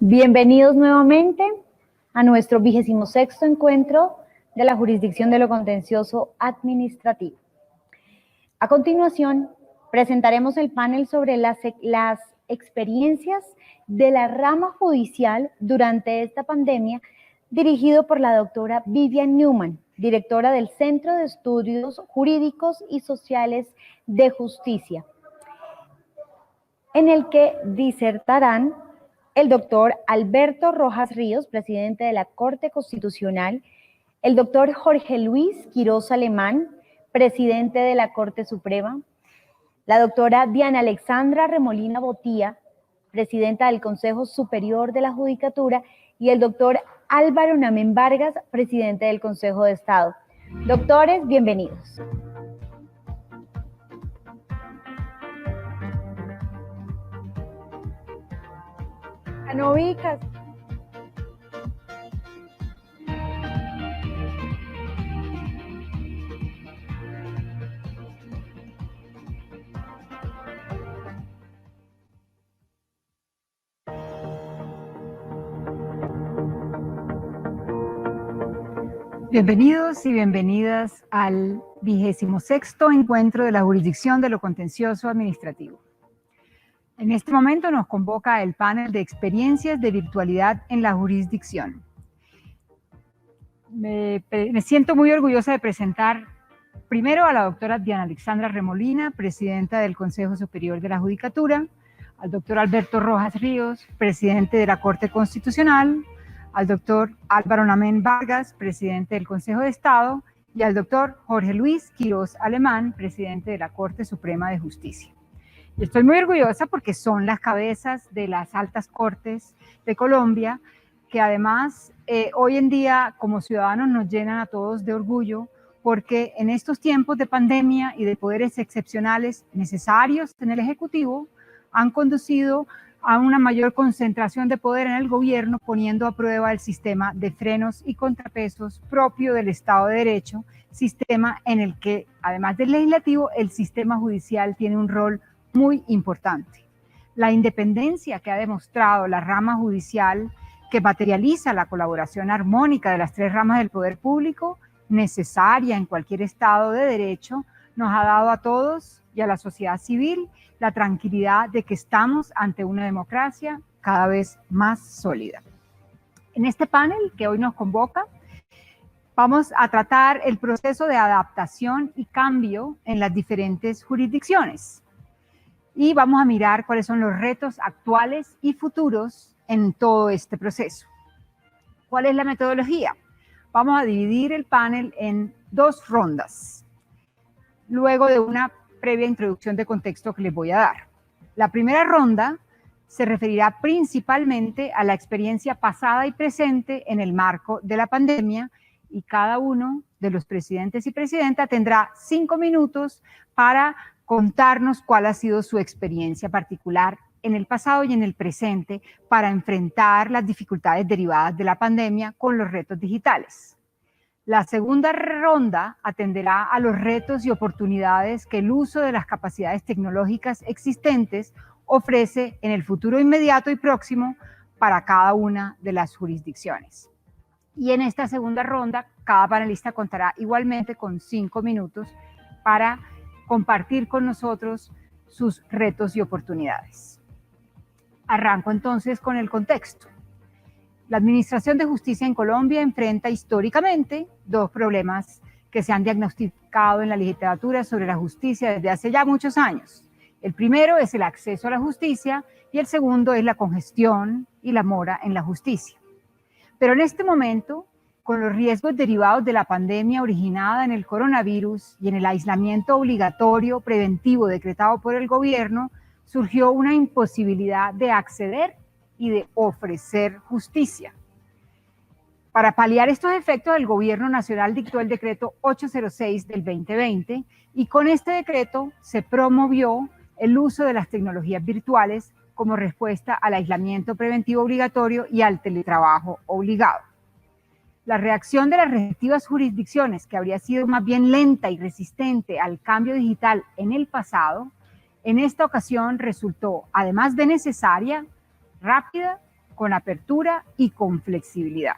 Bienvenidos nuevamente a nuestro 26º encuentro de la jurisdicción de lo contencioso administrativo. A continuación, presentaremos el panel sobre las experiencias de la rama judicial durante esta pandemia, dirigido por la doctora Vivian Newman, directora del Centro de Estudios Jurídicos y Sociales de Justicia, en el que disertarán el doctor Alberto Rojas Ríos, presidente de la Corte Constitucional, el doctor Jorge Luis Quirós Alemán, presidente de la Corte Suprema, la doctora Diana Alexandra Remolina Botía, presidenta del Consejo Superior de la Judicatura, y el doctor Álvaro Namen Vargas, presidente del Consejo de Estado. Doctores, bienvenidos. Canovicas. Bienvenidos y bienvenidas al 26º encuentro de la jurisdicción de lo contencioso administrativo. En este momento nos convoca el panel de experiencias de virtualidad en la jurisdicción. Me siento muy orgullosa de presentar primero a la doctora Diana Alexandra Remolina, presidenta del Consejo Superior de la Judicatura, al doctor Alberto Rojas Ríos, presidente de la Corte Constitucional, al doctor Álvaro Namen Vargas, presidente del Consejo de Estado, y al doctor Jorge Luis Quirós Alemán, presidente de la Corte Suprema de Justicia. Y estoy muy orgullosa porque son las cabezas de las altas cortes de Colombia, que además hoy en día como ciudadanos nos llenan a todos de orgullo, porque en estos tiempos de pandemia y de poderes excepcionales necesarios en el Ejecutivo han conducido a una mayor concentración de poder en el gobierno, poniendo a prueba el sistema de frenos y contrapesos propio del Estado de Derecho, sistema en el que, además del legislativo, el sistema judicial tiene un rol muy importante. La independencia que ha demostrado la rama judicial, que materializa la colaboración armónica de las tres ramas del poder público, necesaria en cualquier Estado de Derecho, nos ha dado a todos y a la sociedad civil la tranquilidad de que estamos ante una democracia cada vez más sólida. En este panel que hoy nos convoca, vamos a tratar el proceso de adaptación y cambio en las diferentes jurisdicciones. Y vamos a mirar cuáles son los retos actuales y futuros en todo este proceso. ¿Cuál es la metodología? Vamos a dividir el panel en dos rondas, luego de una previa introducción de contexto que les voy a dar. La primera ronda se referirá principalmente a la experiencia pasada y presente en el marco de la pandemia, y cada uno de los presidentes y presidenta tendrá 5 minutos para contarnos cuál ha sido su experiencia particular en el pasado y en el presente para enfrentar las dificultades derivadas de la pandemia con los retos digitales. La segunda ronda atenderá a los retos y oportunidades que el uso de las capacidades tecnológicas existentes ofrece en el futuro inmediato y próximo para cada una de las jurisdicciones. Y en esta segunda ronda, cada panelista contará igualmente con 5 minutos para compartir con nosotros sus retos y oportunidades. Arranco entonces con el contexto. La Administración de Justicia en Colombia enfrenta históricamente dos problemas que se han diagnosticado en la literatura sobre la justicia desde hace ya muchos años. El primero es el acceso a la justicia y el segundo es la congestión y la mora en la justicia. Pero en este momento, con los riesgos derivados de la pandemia originada en el coronavirus y en el aislamiento obligatorio preventivo decretado por el gobierno, surgió una imposibilidad de acceder y de ofrecer justicia. Para paliar estos efectos, el Gobierno Nacional dictó el decreto 806 del 2020 y con este decreto se promovió el uso de las tecnologías virtuales como respuesta al aislamiento preventivo obligatorio y al teletrabajo obligado. La reacción de las respectivas jurisdicciones, que habría sido más bien lenta y resistente al cambio digital en el pasado, en esta ocasión resultó, además de necesaria, rápida con apertura y con flexibilidad.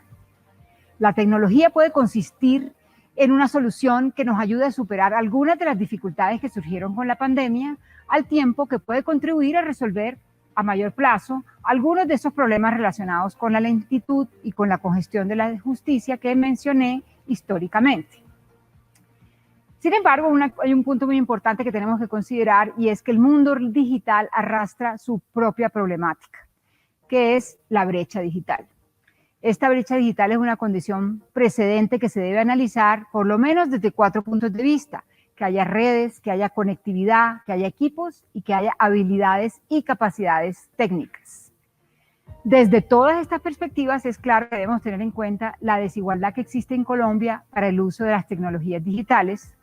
La tecnología puede consistir en una solución que nos ayude a superar algunas de las dificultades que surgieron con la pandemia, al tiempo que puede contribuir a resolver a mayor plazo algunos de esos problemas relacionados con la lentitud y con la congestión de la justicia que mencioné históricamente. Sin embargo, hay un punto muy importante que tenemos que considerar, y es que el mundo digital arrastra su propia problemática, que es la brecha digital. Esta brecha digital es una condición precedente que se debe analizar por lo menos desde 4 puntos de vista: que haya redes, que haya conectividad, que haya equipos y que haya habilidades y capacidades técnicas. Desde todas estas perspectivas es claro que debemos tener en cuenta la desigualdad que existe en Colombia para el uso de las tecnologías digitales,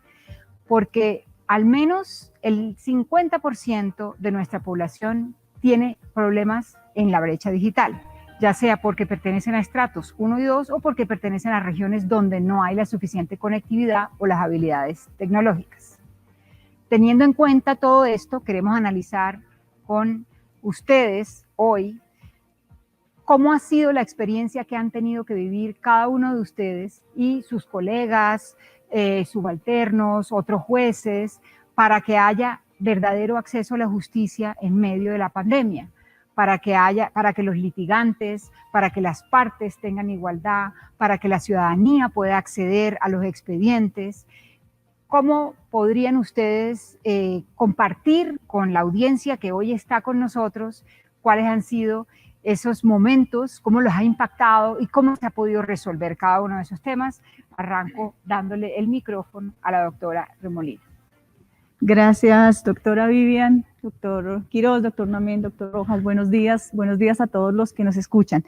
porque al menos el 50% de nuestra población tiene problemas en la brecha digital, ya sea porque pertenecen a estratos 1 y 2 o porque pertenecen a regiones donde no hay la suficiente conectividad o las habilidades tecnológicas. Teniendo en cuenta todo esto, queremos analizar con ustedes hoy cómo ha sido la experiencia que han tenido que vivir cada uno de ustedes y sus colegas, subalternos, otros jueces, para que haya verdadero acceso a la justicia en medio de la pandemia, para que los litigantes, para que las partes tengan igualdad, para que la ciudadanía pueda acceder a los expedientes. ¿Cómo podrían ustedes compartir con la audiencia que hoy está con nosotros cuáles han sido esos momentos, cómo los ha impactado y cómo se ha podido resolver cada uno de esos temas? Arranco dándole el micrófono a la doctora Remolina. Gracias, doctora Vivian, doctor Quiroz, doctor Namén, doctor Rojas. Buenos días a todos los que nos escuchan.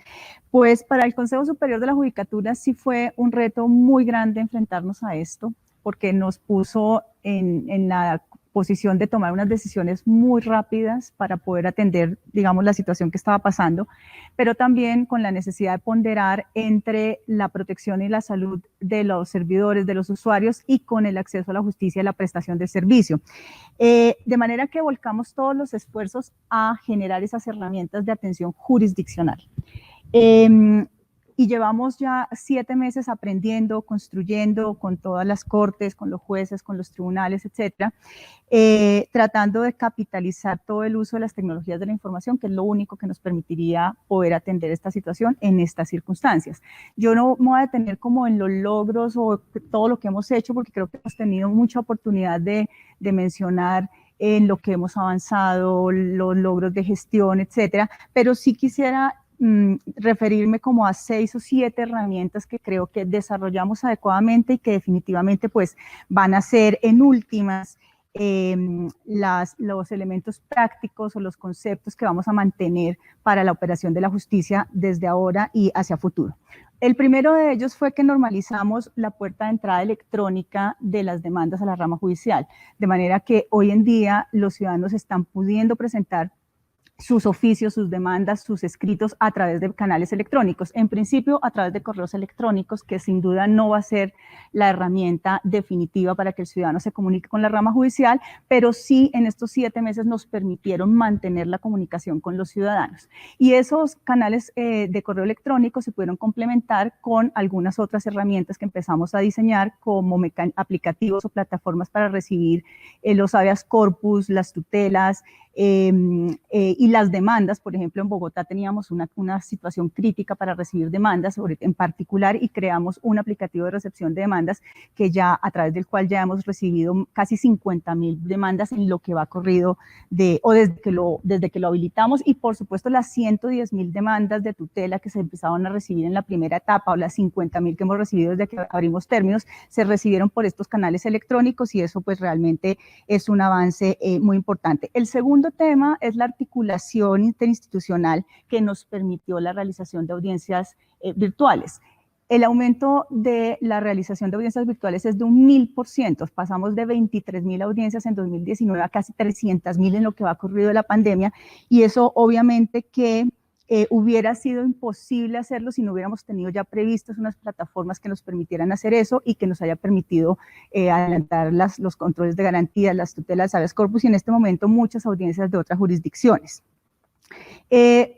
Pues para el Consejo Superior de la Judicatura sí fue un reto muy grande enfrentarnos a esto, porque nos puso en la posición de tomar unas decisiones muy rápidas para poder atender, digamos, la situación que estaba pasando, pero también con la necesidad de ponderar entre la protección y la salud de los servidores, de los usuarios, y con el acceso a la justicia y la prestación de servicio. De manera que volcamos todos los esfuerzos a generar esas herramientas de atención jurisdiccional. Y llevamos ya 7 meses aprendiendo, construyendo con todas las cortes, con los jueces, con los tribunales, etcétera, tratando de capitalizar todo el uso de las tecnologías de la información, que es lo único que nos permitiría poder atender esta situación en estas circunstancias. Yo no me voy a detener como en los logros o todo lo que hemos hecho, porque creo que hemos tenido mucha oportunidad de mencionar en lo que hemos avanzado, los logros de gestión, etcétera, pero sí quisiera referirme como a 6 o 7 herramientas que creo que desarrollamos adecuadamente y que definitivamente pues van a ser en últimas los elementos prácticos o los conceptos que vamos a mantener para la operación de la justicia desde ahora y hacia futuro. El primero de ellos fue que normalizamos la puerta de entrada electrónica de las demandas a la rama judicial, de manera que hoy en día los ciudadanos están pudiendo presentar sus oficios, sus demandas, sus escritos a través de canales electrónicos. En principio, a través de correos electrónicos, que sin duda no va a ser la herramienta definitiva para que el ciudadano se comunique con la rama judicial, pero sí en estos 7 meses nos permitieron mantener la comunicación con los ciudadanos. Y esos canales de correo electrónico se pudieron complementar con algunas otras herramientas que empezamos a diseñar, como aplicativos o plataformas para recibir los habeas corpus, las tutelas, y las demandas. Por ejemplo, en Bogotá teníamos una situación crítica para recibir demandas en particular, y creamos un aplicativo de recepción de demandas que ya, a través del cual ya hemos recibido casi 50,000 demandas en lo que va corrido desde que lo habilitamos, y por supuesto las 110,000 demandas de tutela que se empezaron a recibir en la primera etapa, o las 50,000 que hemos recibido desde que abrimos términos, se recibieron por estos canales electrónicos, y eso pues realmente es un avance muy importante. El segundo tema es la articulación interinstitucional que nos permitió la realización de audiencias virtuales. El aumento de la realización de audiencias virtuales es de un 1000%. Pasamos de 23,000 audiencias en 2019 a casi 300,000 en lo que va corrido de la pandemia, y eso obviamente que hubiera sido imposible hacerlo si no hubiéramos tenido ya previstas unas plataformas que nos permitieran hacer eso y que nos haya permitido adelantar los controles de garantía, las tutelas, habeas corpus, y en este momento muchas audiencias de otras jurisdicciones.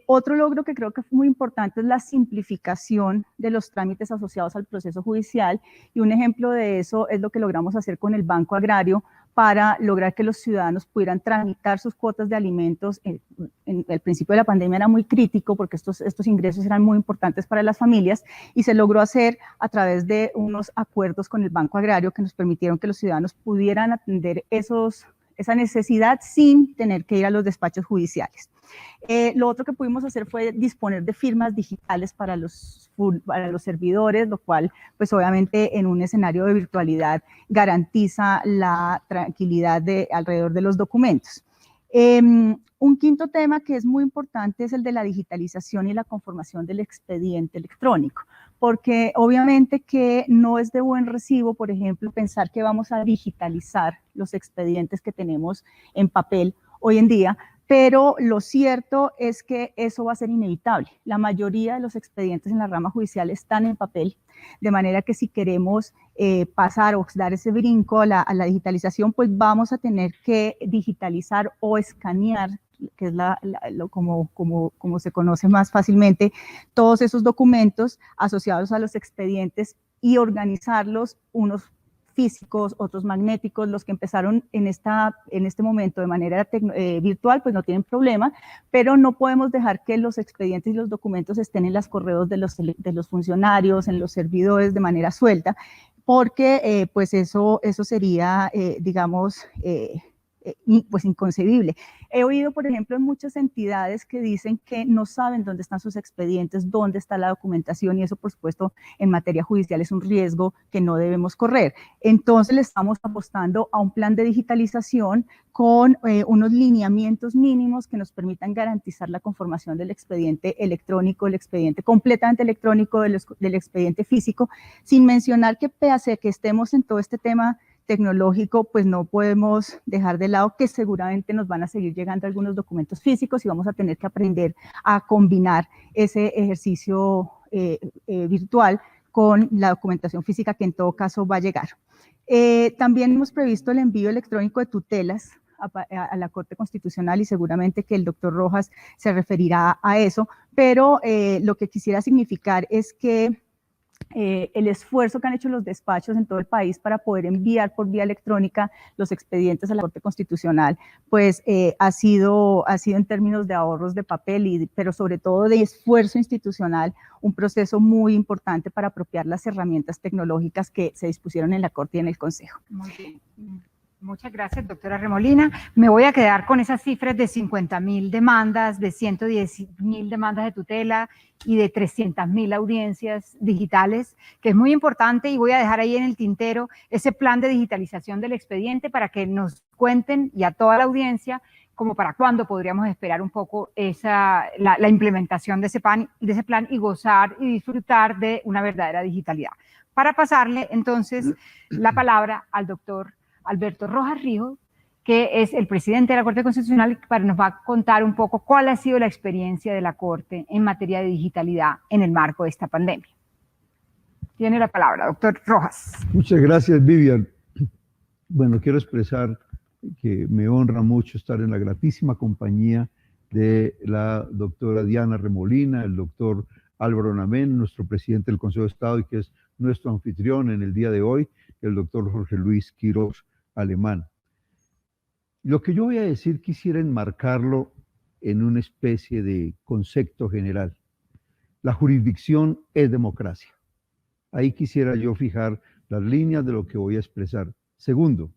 Otro logro que creo que fue muy importante es la simplificación de los trámites asociados al proceso judicial, y un ejemplo de eso es lo que logramos hacer con el Banco Agrario para lograr que los ciudadanos pudieran tramitar sus cuotas de alimentos. En el principio de la pandemia era muy crítico porque estos ingresos eran muy importantes para las familias, y se logró hacer a través de unos acuerdos con el Banco Agrario que nos permitieron que los ciudadanos pudieran atender esa necesidad sin tener que ir a los despachos judiciales. Lo otro que pudimos hacer fue disponer de firmas digitales para los servidores, lo cual pues obviamente en un escenario de virtualidad garantiza la tranquilidad alrededor de los documentos. Un quinto tema que es muy importante es el de la digitalización y la conformación del expediente electrónico, porque obviamente que no es de buen recibo, por ejemplo, pensar que vamos a digitalizar los expedientes que tenemos en papel hoy en día, pero lo cierto es que eso va a ser inevitable. La mayoría de los expedientes en la rama judicial están en papel, de manera que si queremos pasar o dar ese brinco a la digitalización, pues vamos a tener que digitalizar o escanear, que es como se conoce más fácilmente, todos esos documentos asociados a los expedientes y organizarlos, unos físicos, otros magnéticos. Los que empezaron en este momento de manera virtual, pues no tienen problema, pero no podemos dejar que los expedientes y los documentos estén en los correos de los funcionarios, en los servidores de manera suelta, porque pues eso sería, digamos, pues inconcebible. He oído, por ejemplo, en muchas entidades que dicen que no saben dónde están sus expedientes, dónde está la documentación, y eso, por supuesto, en materia judicial es un riesgo que no debemos correr. Entonces, le estamos apostando a un plan de digitalización con unos lineamientos mínimos que nos permitan garantizar la conformación del expediente electrónico, el expediente completamente electrónico del expediente físico, sin mencionar que pese a que estemos en todo este tema tecnológico, pues no podemos dejar de lado que seguramente nos van a seguir llegando algunos documentos físicos y vamos a tener que aprender a combinar ese ejercicio virtual con la documentación física que en todo caso va a llegar. También hemos previsto el envío electrónico de tutelas a la Corte Constitucional, y seguramente que el doctor Rojas se referirá a eso, pero lo que quisiera significar es que el esfuerzo que han hecho los despachos en todo el país para poder enviar por vía electrónica los expedientes a la Corte Constitucional, pues ha sido en términos de ahorros de papel, pero sobre todo de esfuerzo institucional, un proceso muy importante para apropiar las herramientas tecnológicas que se dispusieron en la Corte y en el Consejo. Muy bien. Muchas gracias, doctora Remolina. Me voy a quedar con esas cifras de 50.000 demandas, de 110.000 demandas de tutela y de 300.000 audiencias digitales, que es muy importante, y voy a dejar ahí en el tintero ese plan de digitalización del expediente para que nos cuenten, y a toda la audiencia, como para cuándo podríamos esperar un poco la implementación de ese plan y gozar y disfrutar de una verdadera digitalidad. Para pasarle entonces la palabra al doctor Alberto Rojas Ríos, que es el presidente de la Corte Constitucional, que nos va a contar un poco cuál ha sido la experiencia de la Corte en materia de digitalidad en el marco de esta pandemia. Tiene la palabra, doctor Rojas. Muchas gracias, Vivian. Bueno, quiero expresar que me honra mucho estar en la gratísima compañía de la doctora Diana Remolina, el doctor Álvaro Namén, nuestro presidente del Consejo de Estado y que es nuestro anfitrión en el día de hoy, el doctor Jorge Luis Quiroz Alemán. Lo que yo voy a decir quisiera enmarcarlo en una especie de concepto general. La jurisdicción es democracia. Ahí quisiera yo fijar las líneas de lo que voy a expresar. Segundo,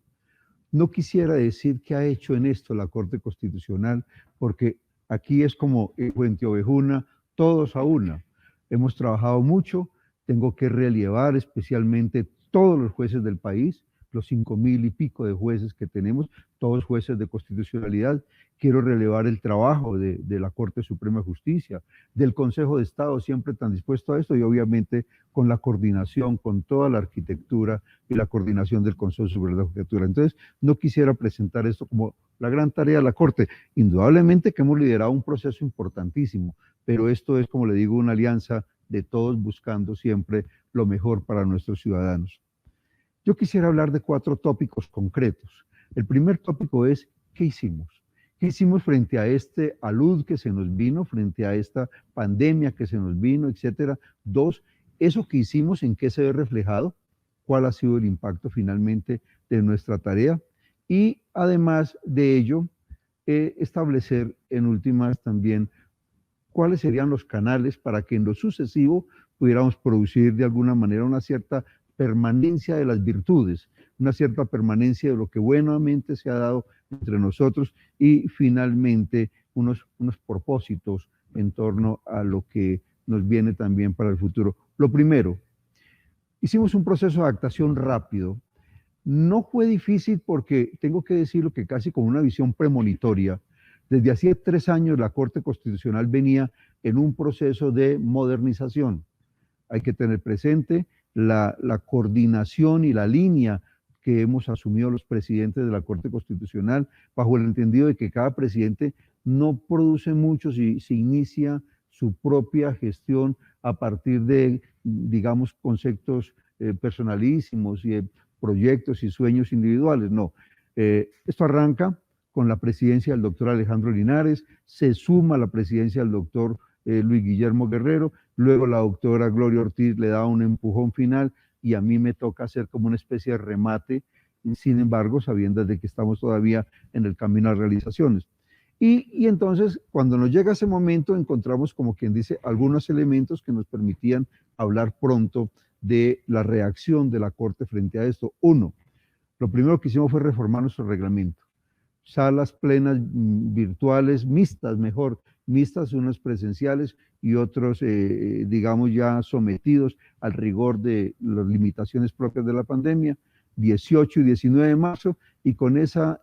no quisiera decir qué ha hecho en esto la Corte Constitucional, porque aquí es como en Fuente Ovejuna, todos a una. Hemos trabajado mucho, tengo que relevar especialmente todos los jueces del país, los 5.000 y pico de jueces que tenemos, todos jueces de constitucionalidad. Quiero relevar el trabajo de la Corte Suprema de Justicia, del Consejo de Estado, siempre tan dispuesto a esto, y obviamente con la coordinación, con toda la arquitectura y la coordinación del Consejo Superior de la Judicatura. Entonces, no quisiera presentar esto como la gran tarea de la Corte. Indudablemente que hemos liderado un proceso importantísimo, pero esto es, como le digo, una alianza de todos buscando siempre lo mejor para nuestros ciudadanos. Yo quisiera hablar de 4 tópicos concretos. El primer tópico es, ¿qué hicimos? ¿Qué hicimos frente a este alud que se nos vino, frente a esta pandemia que se nos vino, etcétera? Dos, eso que hicimos, ¿en qué se ve reflejado? ¿Cuál ha sido el impacto finalmente de nuestra tarea? Y además de ello, establecer en últimas también cuáles serían los canales para que en lo sucesivo pudiéramos producir de alguna manera una cierta permanencia de las virtudes, una cierta permanencia de lo que buenamente se ha dado entre nosotros y finalmente unos propósitos en torno a lo que nos viene también para el futuro. Lo primero, hicimos un proceso de adaptación rápido. No fue difícil porque tengo que decirlo que casi con una visión premonitoria. Desde hacía 3 años la Corte Constitucional venía en un proceso de modernización. Hay que tener presente la coordinación y la línea que hemos asumido los presidentes de la Corte Constitucional bajo el entendido de que cada presidente no produce mucho si se inicia su propia gestión a partir de, digamos, conceptos personalísimos y proyectos y sueños individuales. No, esto arranca con la presidencia del doctor Alejandro Linares, se suma a la presidencia del doctor Luis Guillermo Guerrero, luego la doctora Gloria Ortiz le da un empujón final y a mí me toca hacer como una especie de remate, sin embargo, sabiendo de que estamos todavía en el camino a realizaciones. Y entonces, cuando nos llega ese momento, encontramos, como quien dice, algunos elementos que nos permitían hablar pronto de la reacción de la Corte frente a esto. Uno, lo primero que hicimos fue reformar nuestro reglamento. Salas plenas virtuales, mixtas mejor, mixtas, unas presenciales y otros, digamos, ya sometidos al rigor de las limitaciones propias de la pandemia, 18 y 19 de marzo, y con esa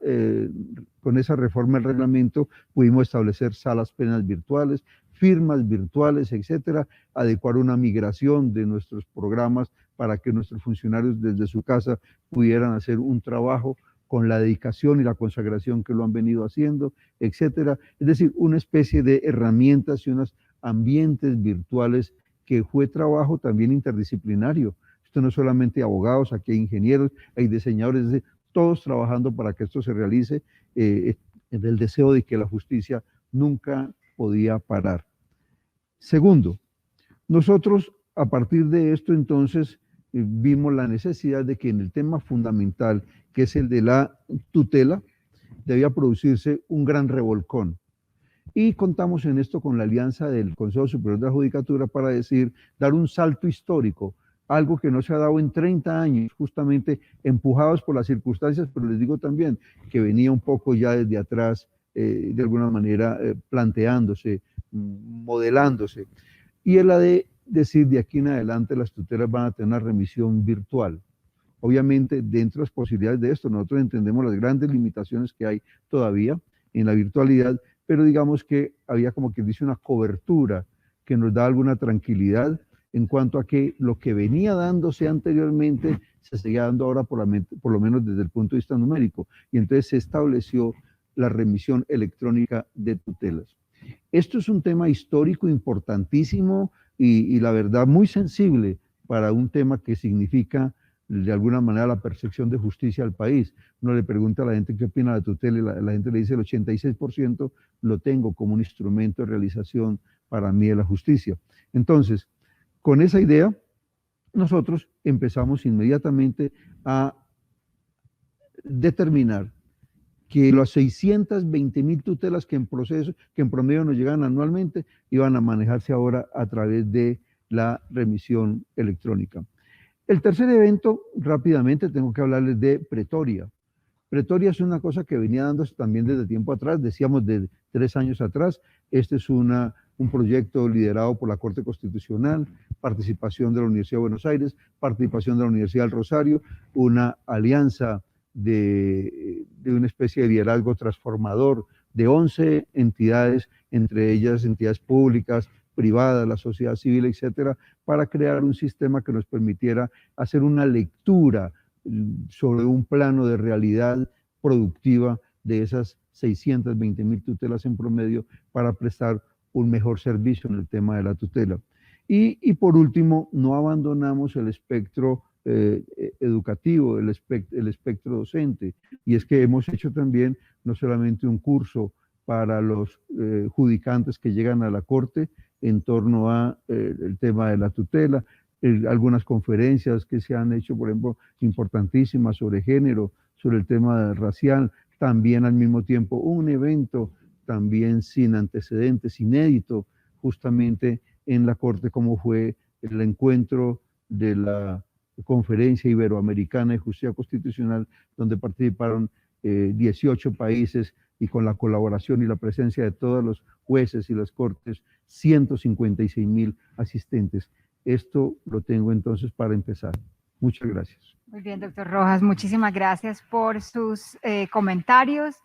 reforma del reglamento pudimos establecer salas plenas virtuales, firmas virtuales, etcétera, adecuar una migración de nuestros programas para que nuestros funcionarios desde su casa pudieran hacer un trabajo con la dedicación y la consagración que lo han venido haciendo, etcétera. Es decir, una especie de herramientas y unos ambientes virtuales que fue trabajo también interdisciplinario. Esto no es solamente abogados, aquí hay ingenieros, hay diseñadores, es decir, todos trabajando para que esto se realice en el deseo de que la justicia nunca podía parar. Segundo, nosotros a partir de esto entonces vimos la necesidad de que en el tema fundamental, que es el de la tutela, debía producirse un gran revolcón. Y contamos en esto con la alianza del Consejo Superior de la Judicatura para dar un salto histórico, algo que no se ha dado en 30 años, justamente empujados por las circunstancias, pero les digo también que venía un poco ya desde atrás, de alguna manera planteándose, modelándose. Y es la de decir, de aquí en adelante las tutelas van a tener una remisión virtual. Obviamente, dentro de las posibilidades de esto, nosotros entendemos las grandes limitaciones que hay todavía en la virtualidad, pero digamos que había como que dice una cobertura que nos da alguna tranquilidad en cuanto a que lo que venía dándose anteriormente se seguía dando ahora por lo menos desde el punto de vista numérico. Y entonces se estableció la remisión electrónica de tutelas. Esto es un tema histórico importantísimo y la verdad muy sensible para un tema que significa de alguna manera la percepción de justicia al país. Uno le pregunta a la gente qué opina de la tutela y la gente le dice el 86% lo tengo como un instrumento de realización para mí de la justicia. Entonces, con esa idea, nosotros empezamos inmediatamente a determinar que las 620,000 tutelas que en promedio nos llegan anualmente, iban a manejarse ahora a través de la remisión electrónica. El tercer evento, rápidamente, tengo que hablarles de Pretoria. Pretoria es una cosa que venía dándose también desde tiempo atrás, decíamos de 3 años atrás. Este es un proyecto liderado por la Corte Constitucional, participación de la Universidad de Buenos Aires, participación de la Universidad del Rosario, una alianza de una especie de liderazgo transformador de 11 entidades, entre ellas entidades públicas, privadas, la sociedad civil, etcétera, para crear un sistema que nos permitiera hacer una lectura sobre un plano de realidad productiva de esas 620,000 tutelas en promedio para prestar un mejor servicio en el tema de la tutela. Y por último, no abandonamos el espectro educativo, el espectro docente, y es que hemos hecho también no solamente un curso para los judicantes que llegan a la Corte en torno a el tema de la tutela, algunas conferencias que se han hecho, por ejemplo, importantísimas sobre género, sobre el tema racial, también al mismo tiempo un evento también sin antecedentes, inédito, justamente en la Corte, como fue el encuentro de la Conferencia Iberoamericana de Justicia Constitucional, donde participaron 18 países y con la colaboración y la presencia de todos los jueces y las cortes, 156.000 asistentes. Esto lo tengo entonces para empezar. Muchas gracias. Muy bien, doctor Rojas, muchísimas gracias por sus comentarios.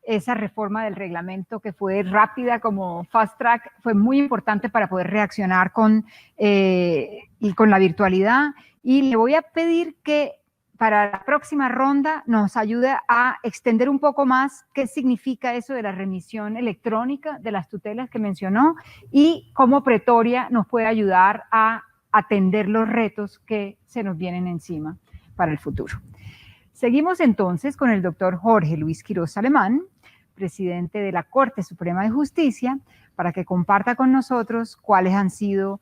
Esa reforma del reglamento que fue rápida como fast track fue muy importante para poder reaccionar con la virtualidad. Y le voy a pedir que para la próxima ronda nos ayude a extender un poco más qué significa eso de la remisión electrónica de las tutelas que mencionó y cómo Pretoria nos puede ayudar a atender los retos que se nos vienen encima para el futuro. Seguimos entonces con el doctor Jorge Luis Quiroz Alemán, presidente de la Corte Suprema de Justicia, para que comparta con nosotros cuál ha sido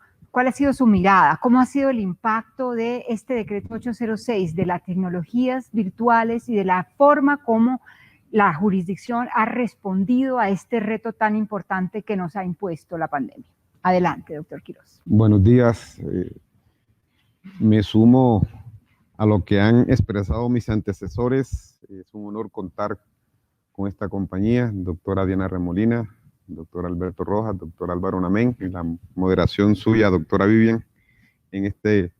su mirada, cómo ha sido el impacto de este decreto 806, de las tecnologías virtuales y de la forma como la jurisdicción ha respondido a este reto tan importante que nos ha impuesto la pandemia. Adelante, doctor Quiroz. Buenos días. Me sumo a lo que han expresado mis antecesores. Es un honor contar con esta compañía, doctora Diana Remolina, doctor Alberto Rojas, doctor Álvaro Namén, y la moderación suya, doctora Vivian, en este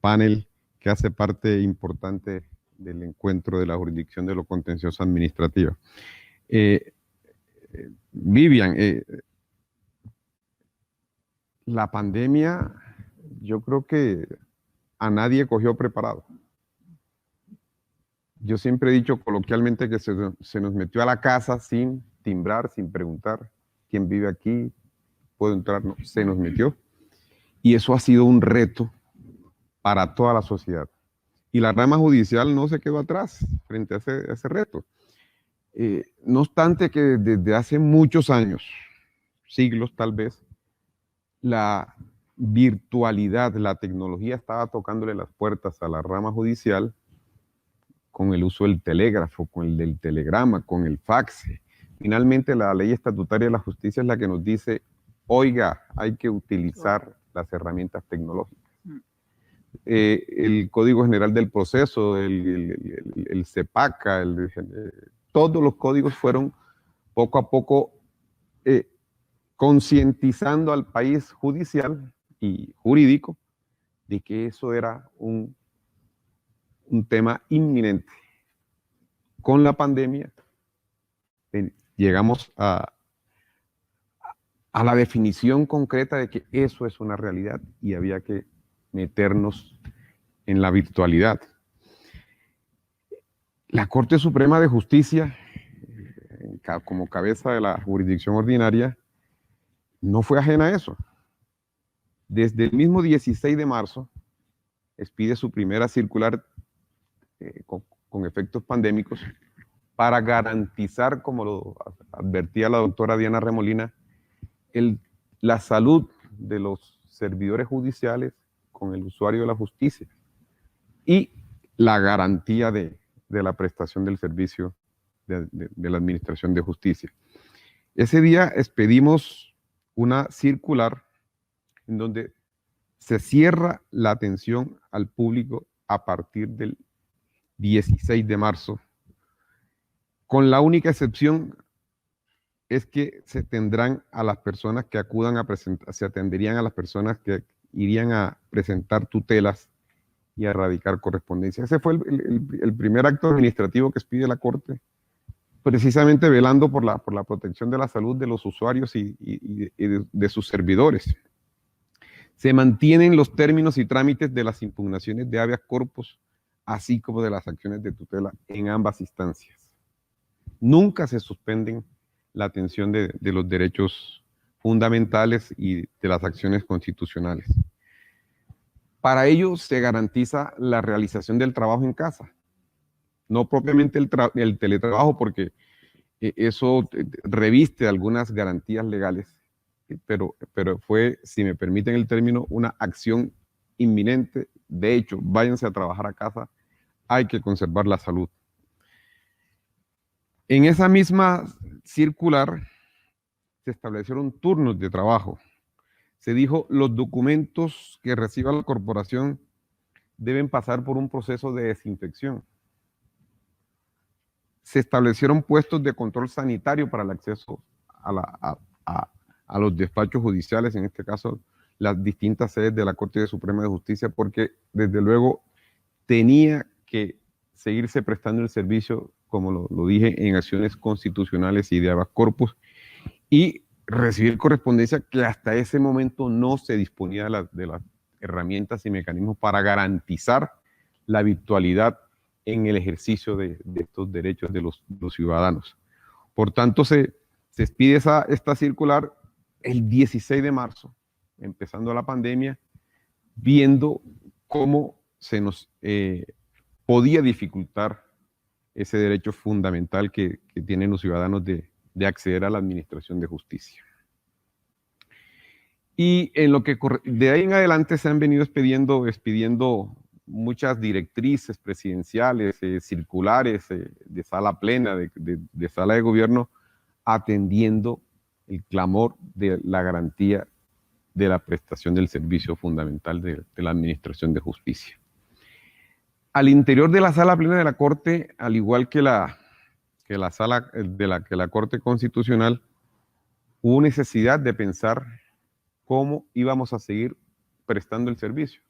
panel que hace parte importante del encuentro de la jurisdicción de lo contencioso administrativo. Vivian, la pandemia, yo creo que a nadie cogió preparado. Yo siempre he dicho coloquialmente que se nos metió a la casa sin timbrar, sin preguntar quién vive aquí, puedo entrar, no, se nos metió. Y eso ha sido un reto para toda la sociedad. Y la rama judicial no se quedó atrás frente a ese reto. No obstante que desde hace muchos años, siglos tal vez, la virtualidad, la tecnología estaba tocándole las puertas a la rama judicial con el uso del telégrafo, con el del telegrama, con el fax. Finalmente, la ley estatutaria de la justicia es la que nos dice, oiga, hay que utilizar las herramientas tecnológicas. El Código General del Proceso, el CEPACA, todos los códigos fueron poco a poco concientizando al país judicial y jurídico de que eso era un tema inminente. Con la pandemia llegamos a la definición concreta de que eso es una realidad y había que meternos en la virtualidad. La Corte Suprema de Justicia, como cabeza de la jurisdicción ordinaria, no fue ajena a eso. Desde el mismo 16 de marzo, expide su primera circular con efectos pandémicos para garantizar, como lo advertía la doctora Diana Remolina, la salud de los servidores judiciales con el usuario de la justicia y la garantía de la prestación del servicio de la administración de justicia. Ese día expedimos una circular en donde se cierra la atención al público a partir del 16 de marzo, con la única excepción es que se tendrán a las personas que acudan a presentar, se atenderían a las personas que irían a presentar tutelas y a radicar correspondencia. Ese fue el primer acto administrativo que expide la Corte, precisamente velando por la protección de la salud de los usuarios y de sus servidores. Se mantienen los términos y trámites de las impugnaciones de habeas corpus, así como de las acciones de tutela en ambas instancias. Nunca se suspenden la atención de los derechos fundamentales y de las acciones constitucionales. Para ello se garantiza la realización del trabajo en casa, no propiamente el teletrabajo, porque Eso reviste algunas garantías legales, pero fue, si me permiten el término, una acción inminente. De hecho, váyanse a trabajar a casa, hay que conservar la salud. En esa misma circular se establecieron turnos de trabajo. Se dijo, los documentos que reciba la corporación deben pasar por un proceso de desinfección. Se establecieron puestos de control sanitario para el acceso a los despachos judiciales, en este caso las distintas sedes de la Corte Suprema de Justicia, porque desde luego tenía que seguirse prestando el servicio, como lo dije, en acciones constitucionales y de habeas corpus, y recibir correspondencia que hasta ese momento no se disponía de las herramientas y mecanismos para garantizar la virtualidad en el ejercicio de estos derechos de los ciudadanos. Por tanto, se expide esta circular el 16 de marzo, empezando la pandemia, viendo cómo se nos podía dificultar ese derecho fundamental que tienen los ciudadanos de acceder a la administración de justicia. Y en lo que de ahí en adelante se han venido expidiendo muchas directrices presidenciales, circulares de sala plena, de sala de gobierno, atendiendo el clamor de la garantía de la prestación del servicio fundamental de la administración de justicia. Al interior de la sala plena de la Corte, al igual que la Corte Constitucional, hubo necesidad de pensar cómo íbamos a seguir prestando el servicio,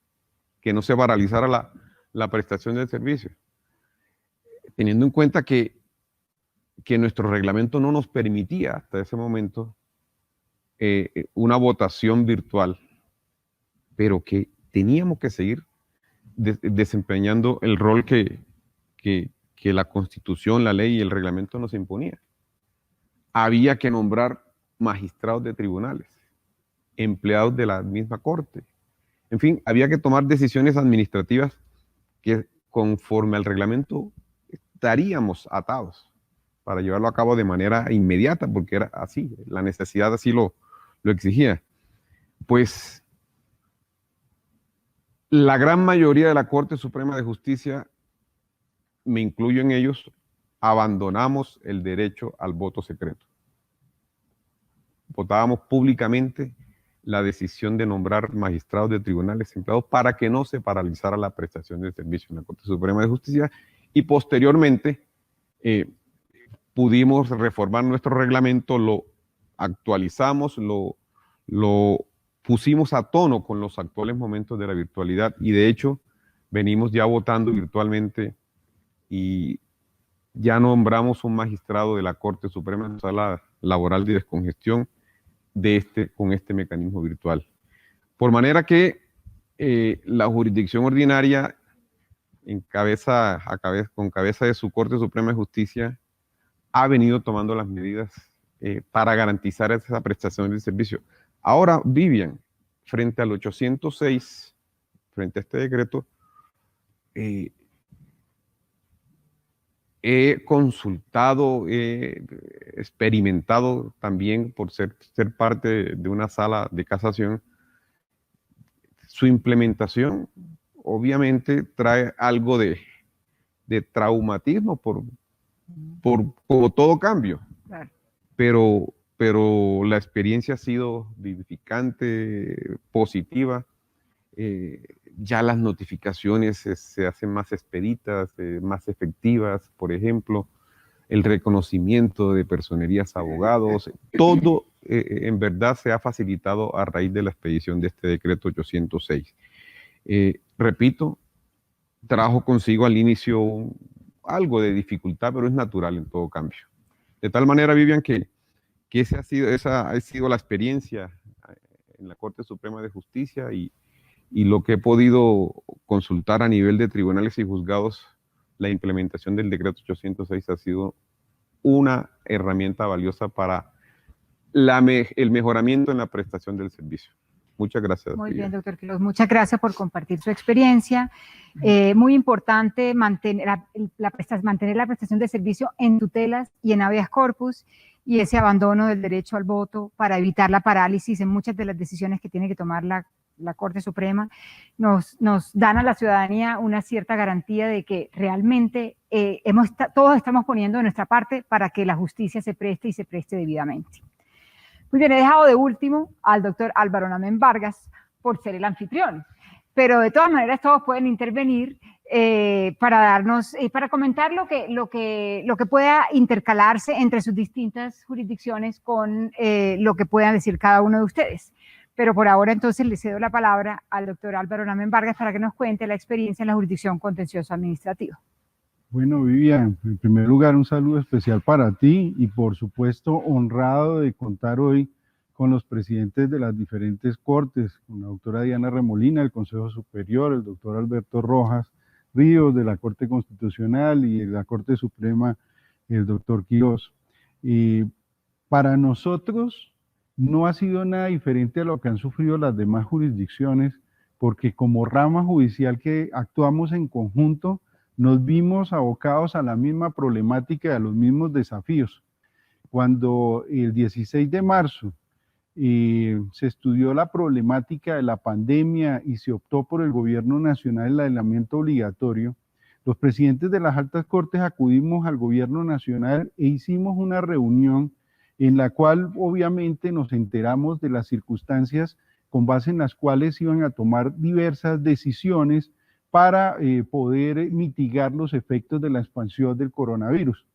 que no se paralizara la prestación del servicio, teniendo en cuenta que nuestro reglamento no nos permitía hasta ese momento una votación virtual, pero que teníamos que seguir desempeñando el rol que la Constitución, la ley y el reglamento nos imponía. Había que nombrar magistrados de tribunales, empleados de la misma Corte. En fin, había que tomar decisiones administrativas que conforme al reglamento estaríamos atados para llevarlo a cabo de manera inmediata, porque era así, la necesidad así lo exigía. Pues la gran mayoría de la Corte Suprema de Justicia, me incluyo en ellos, abandonamos el derecho al voto secreto. Votábamos públicamente la decisión de nombrar magistrados de tribunales empleados para que no se paralizara la prestación del servicio en la Corte Suprema de Justicia, y posteriormente pudimos reformar nuestro reglamento, lo actualizamos, lo pusimos a tono con los actuales momentos de la virtualidad, y de hecho venimos ya votando virtualmente y ya nombramos un magistrado de la Corte Suprema en sala laboral de descongestión con este mecanismo virtual. Por manera que la jurisdicción ordinaria, con cabeza de su Corte Suprema de Justicia, ha venido tomando las medidas para garantizar esa prestación del servicio. Ahora, Vivian, frente al 806, frente a este decreto, he consultado, he experimentado también por ser parte de una sala de casación. Su implementación obviamente trae algo de traumatismo como todo cambio. Claro. Pero la experiencia ha sido vivificante, positiva. Ya las notificaciones se hacen más expeditas, más efectivas, por ejemplo, el reconocimiento de personerías, abogados, todo en verdad se ha facilitado a raíz de la expedición de este decreto 806. Repito, trajo consigo al inicio algo de dificultad, pero es natural en todo cambio. De tal manera, Vivian, que esa ha sido la experiencia en la Corte Suprema de Justicia, y lo que he podido consultar a nivel de tribunales y juzgados, la implementación del decreto 806 ha sido una herramienta valiosa para el mejoramiento en la prestación del servicio. Muchas gracias. Muy Vivian. bien, doctor Quiroz, muchas gracias por compartir su experiencia. Muy importante mantener mantener la prestación de servicio en tutelas y en habeas corpus, y ese abandono del derecho al voto para evitar la parálisis en muchas de las decisiones que tiene que tomar la Corte Suprema, nos dan a la ciudadanía una cierta garantía de que realmente todos estamos poniendo de nuestra parte para que la justicia se preste y se preste debidamente. Muy bien, he dejado de último al doctor Álvaro Namen Vargas por ser el anfitrión, pero de todas maneras todos pueden intervenir para comentar lo que pueda intercalarse entre sus distintas jurisdicciones con lo que puedan decir cada uno de ustedes. Pero por ahora entonces le cedo la palabra al doctor Álvaro Namen Vargas para que nos cuente la experiencia en la jurisdicción contencioso administrativa. Bueno, Vivian, en primer lugar un saludo especial para ti y por supuesto honrado de contar hoy con los presidentes de las diferentes cortes, con la doctora Diana Remolina del Consejo Superior, el doctor Alberto Rojas Ríos de la Corte Constitucional y de la Corte Suprema, el doctor Quiroz. Y para nosotros no ha sido nada diferente a lo que han sufrido las demás jurisdicciones, porque como rama judicial que actuamos en conjunto, nos vimos abocados a la misma problemática y a los mismos desafíos. Cuando el 16 de marzo se estudió la problemática de la pandemia y se optó por el gobierno nacional el aislamiento obligatorio, los presidentes de las altas cortes acudimos al gobierno nacional e hicimos una reunión en la cual obviamente nos enteramos de las circunstancias con base en las cuales iban a tomar diversas decisiones para poder mitigar los efectos de la expansión del coronavirus.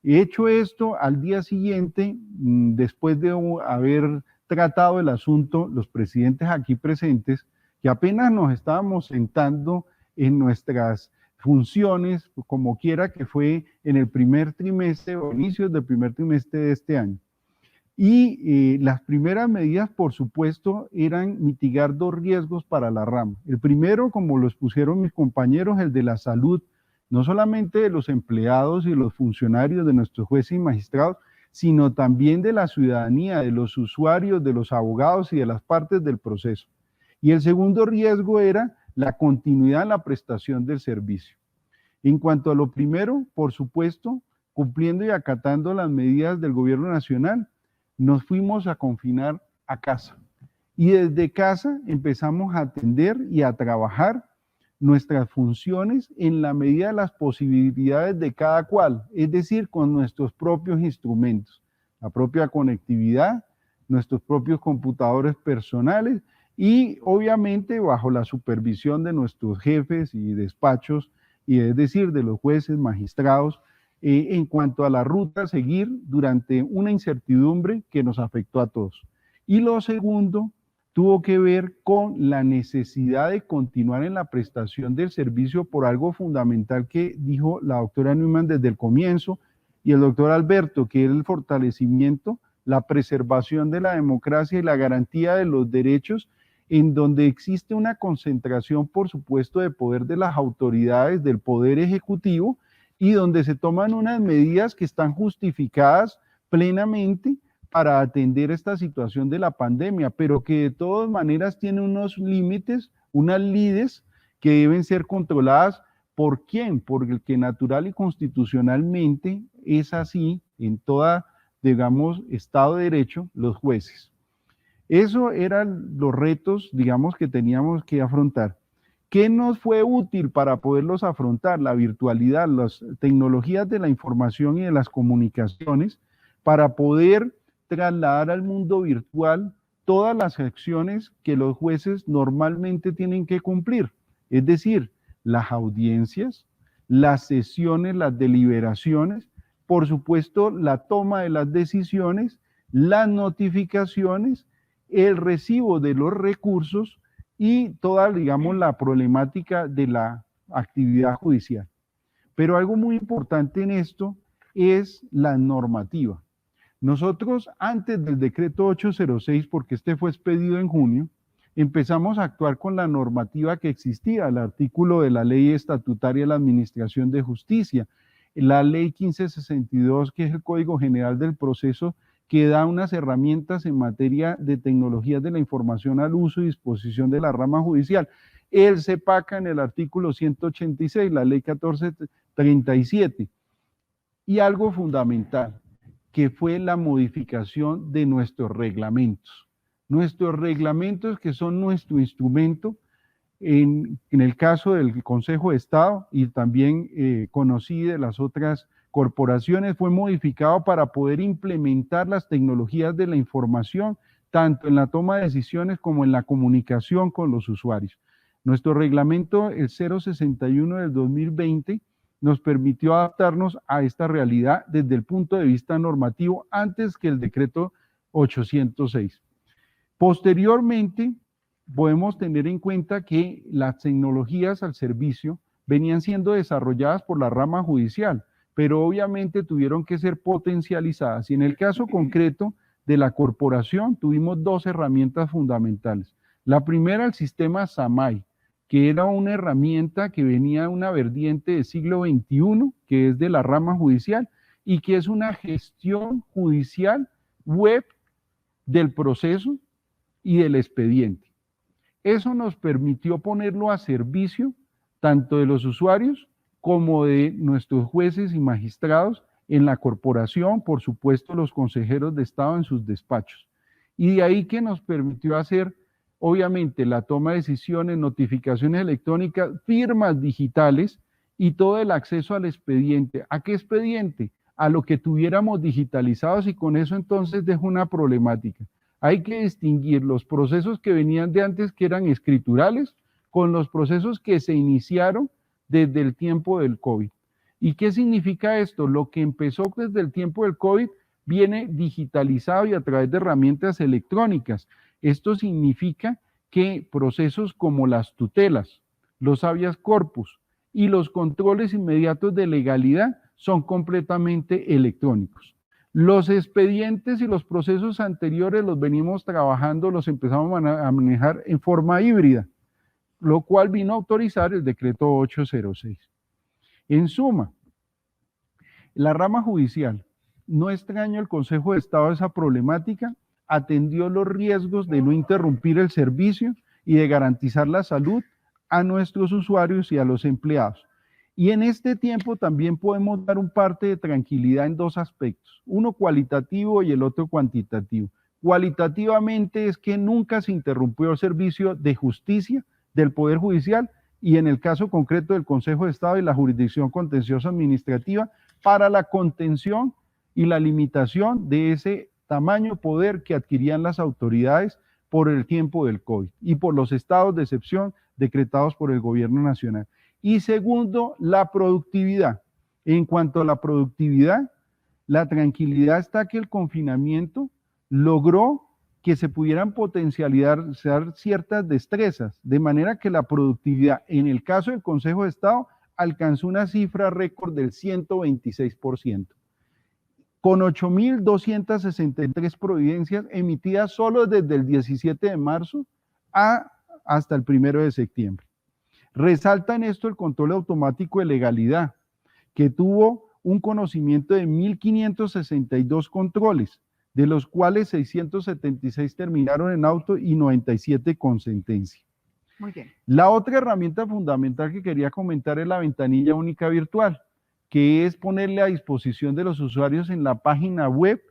Hecho esto, al día siguiente, después de haber tratado el asunto, los presidentes aquí presentes, que apenas nos estábamos sentando en nuestras funciones, como quiera que fue en el primer trimestre o inicios del primer trimestre de este año. Y las primeras medidas, por supuesto, eran mitigar dos riesgos para la rama. El primero, como lo expusieron mis compañeros, el de la salud, no solamente de los empleados y los funcionarios de nuestros jueces y magistrados, sino también de la ciudadanía, de los usuarios, de los abogados y de las partes del proceso. Y el segundo riesgo era la continuidad en la prestación del servicio. En cuanto a lo primero, por supuesto, cumpliendo y acatando las medidas del gobierno nacional, nos fuimos a confinar a casa. Y desde casa empezamos a atender y a trabajar nuestras funciones en la medida de las posibilidades de cada cual, es decir, con nuestros propios instrumentos, la propia conectividad, nuestros propios computadores personales y obviamente bajo la supervisión de nuestros jefes y despachos, y es decir, de los jueces, magistrados, en cuanto a la ruta a seguir durante una incertidumbre que nos afectó a todos. Y lo segundo tuvo que ver con la necesidad de continuar en la prestación del servicio por algo fundamental que dijo la doctora Neumann desde el comienzo y el doctor Alberto, que es el fortalecimiento, la preservación de la democracia y la garantía de los derechos, en donde existe una concentración, por supuesto, de poder de las autoridades del Poder Ejecutivo y donde se toman unas medidas que están justificadas plenamente para atender esta situación de la pandemia, pero que de todas maneras tiene unos límites, unas lides que deben ser controladas. ¿Por quién? Por el que natural y constitucionalmente es así en toda, digamos, Estado de Derecho, los jueces. Eso eran los retos, digamos, que teníamos que afrontar. ¿Qué nos fue útil para poderlos afrontar? La virtualidad, las tecnologías de la información y de las comunicaciones, para poder trasladar al mundo virtual todas las acciones que los jueces normalmente tienen que cumplir, es decir, las audiencias, las sesiones, las deliberaciones, por supuesto, la toma de las decisiones, las notificaciones, el recibo de los recursos y toda, digamos, la problemática de la actividad judicial. Pero algo muy importante en esto es la normativa. Nosotros, antes del decreto 806, porque este fue expedido en junio, empezamos a actuar con la normativa que existía, el artículo de la Ley Estatutaria de la Administración de Justicia, la Ley 1562, que es el Código General del Proceso, que da unas herramientas en materia de tecnologías de la información al uso y disposición de la rama judicial. El CEPACA en el artículo 186, la ley 1437. Y algo fundamental, que fue la modificación de nuestros reglamentos. Nuestros reglamentos, que son nuestro instrumento, en el caso del Consejo de Estado y también conocí de las otras corporaciones, fue modificado para poder implementar las tecnologías de la información, tanto en la toma de decisiones como en la comunicación con los usuarios. Nuestro reglamento, el 061 del 2020, nos permitió adaptarnos a esta realidad desde el punto de vista normativo antes que el decreto 806. Posteriormente, podemos tener en cuenta que las tecnologías al servicio venían siendo desarrolladas por la rama judicial, pero obviamente tuvieron que ser potencializadas. Y en el caso concreto de la corporación, tuvimos dos herramientas fundamentales. La primera, el sistema SAMAI, que era una herramienta que venía de una vertiente del siglo XXI, que es de la rama judicial, y que es una gestión judicial web del proceso y del expediente. Eso nos permitió ponerlo a servicio tanto de los usuarios como de nuestros jueces y magistrados en la corporación, por supuesto los consejeros de Estado en sus despachos. Y de ahí que nos permitió hacer, obviamente, la toma de decisiones, notificaciones electrónicas, firmas digitales y todo el acceso al expediente. ¿A qué expediente? A lo que tuviéramos digitalizados, y con eso entonces dejo una problemática. Hay que distinguir los procesos que venían de antes, que eran escriturales, con los procesos que se iniciaron desde el tiempo del COVID. ¿Y qué significa esto? Lo que empezó desde el tiempo del COVID viene digitalizado y a través de herramientas electrónicas. Esto significa que procesos como las tutelas, los habeas corpus y los controles inmediatos de legalidad son completamente electrónicos. Los expedientes y los procesos anteriores los venimos trabajando, los empezamos a manejar en forma híbrida, lo cual vino a autorizar el decreto 806. En suma, la rama judicial, no extraño el Consejo de Estado de esa problemática, atendió los riesgos de no interrumpir el servicio y de garantizar la salud a nuestros usuarios y a los empleados. Y en este tiempo también podemos dar un parte de tranquilidad en dos aspectos, uno cualitativo y el otro cuantitativo. Cualitativamente es que nunca se interrumpió el servicio de justicia del Poder Judicial y en el caso concreto del Consejo de Estado y la Jurisdicción Contenciosa Administrativa para la contención y la limitación de ese tamaño poder que adquirían las autoridades por el tiempo del COVID y por los estados de excepción decretados por el Gobierno Nacional. Y segundo, la productividad. En cuanto a la productividad, la tranquilidad está que el confinamiento logró que se pudieran potencializar ciertas destrezas, de manera que la productividad, en el caso del Consejo de Estado, alcanzó una cifra récord del 126%, con 8.263 providencias emitidas solo desde el 17 de marzo hasta el 1 de septiembre. Resalta en esto el control automático de legalidad, que tuvo un conocimiento de 1.562 controles, de los cuales 676 terminaron en auto y 97 con sentencia. Muy bien. La otra herramienta fundamental que quería comentar es la ventanilla única virtual, que es ponerle a disposición de los usuarios en la página web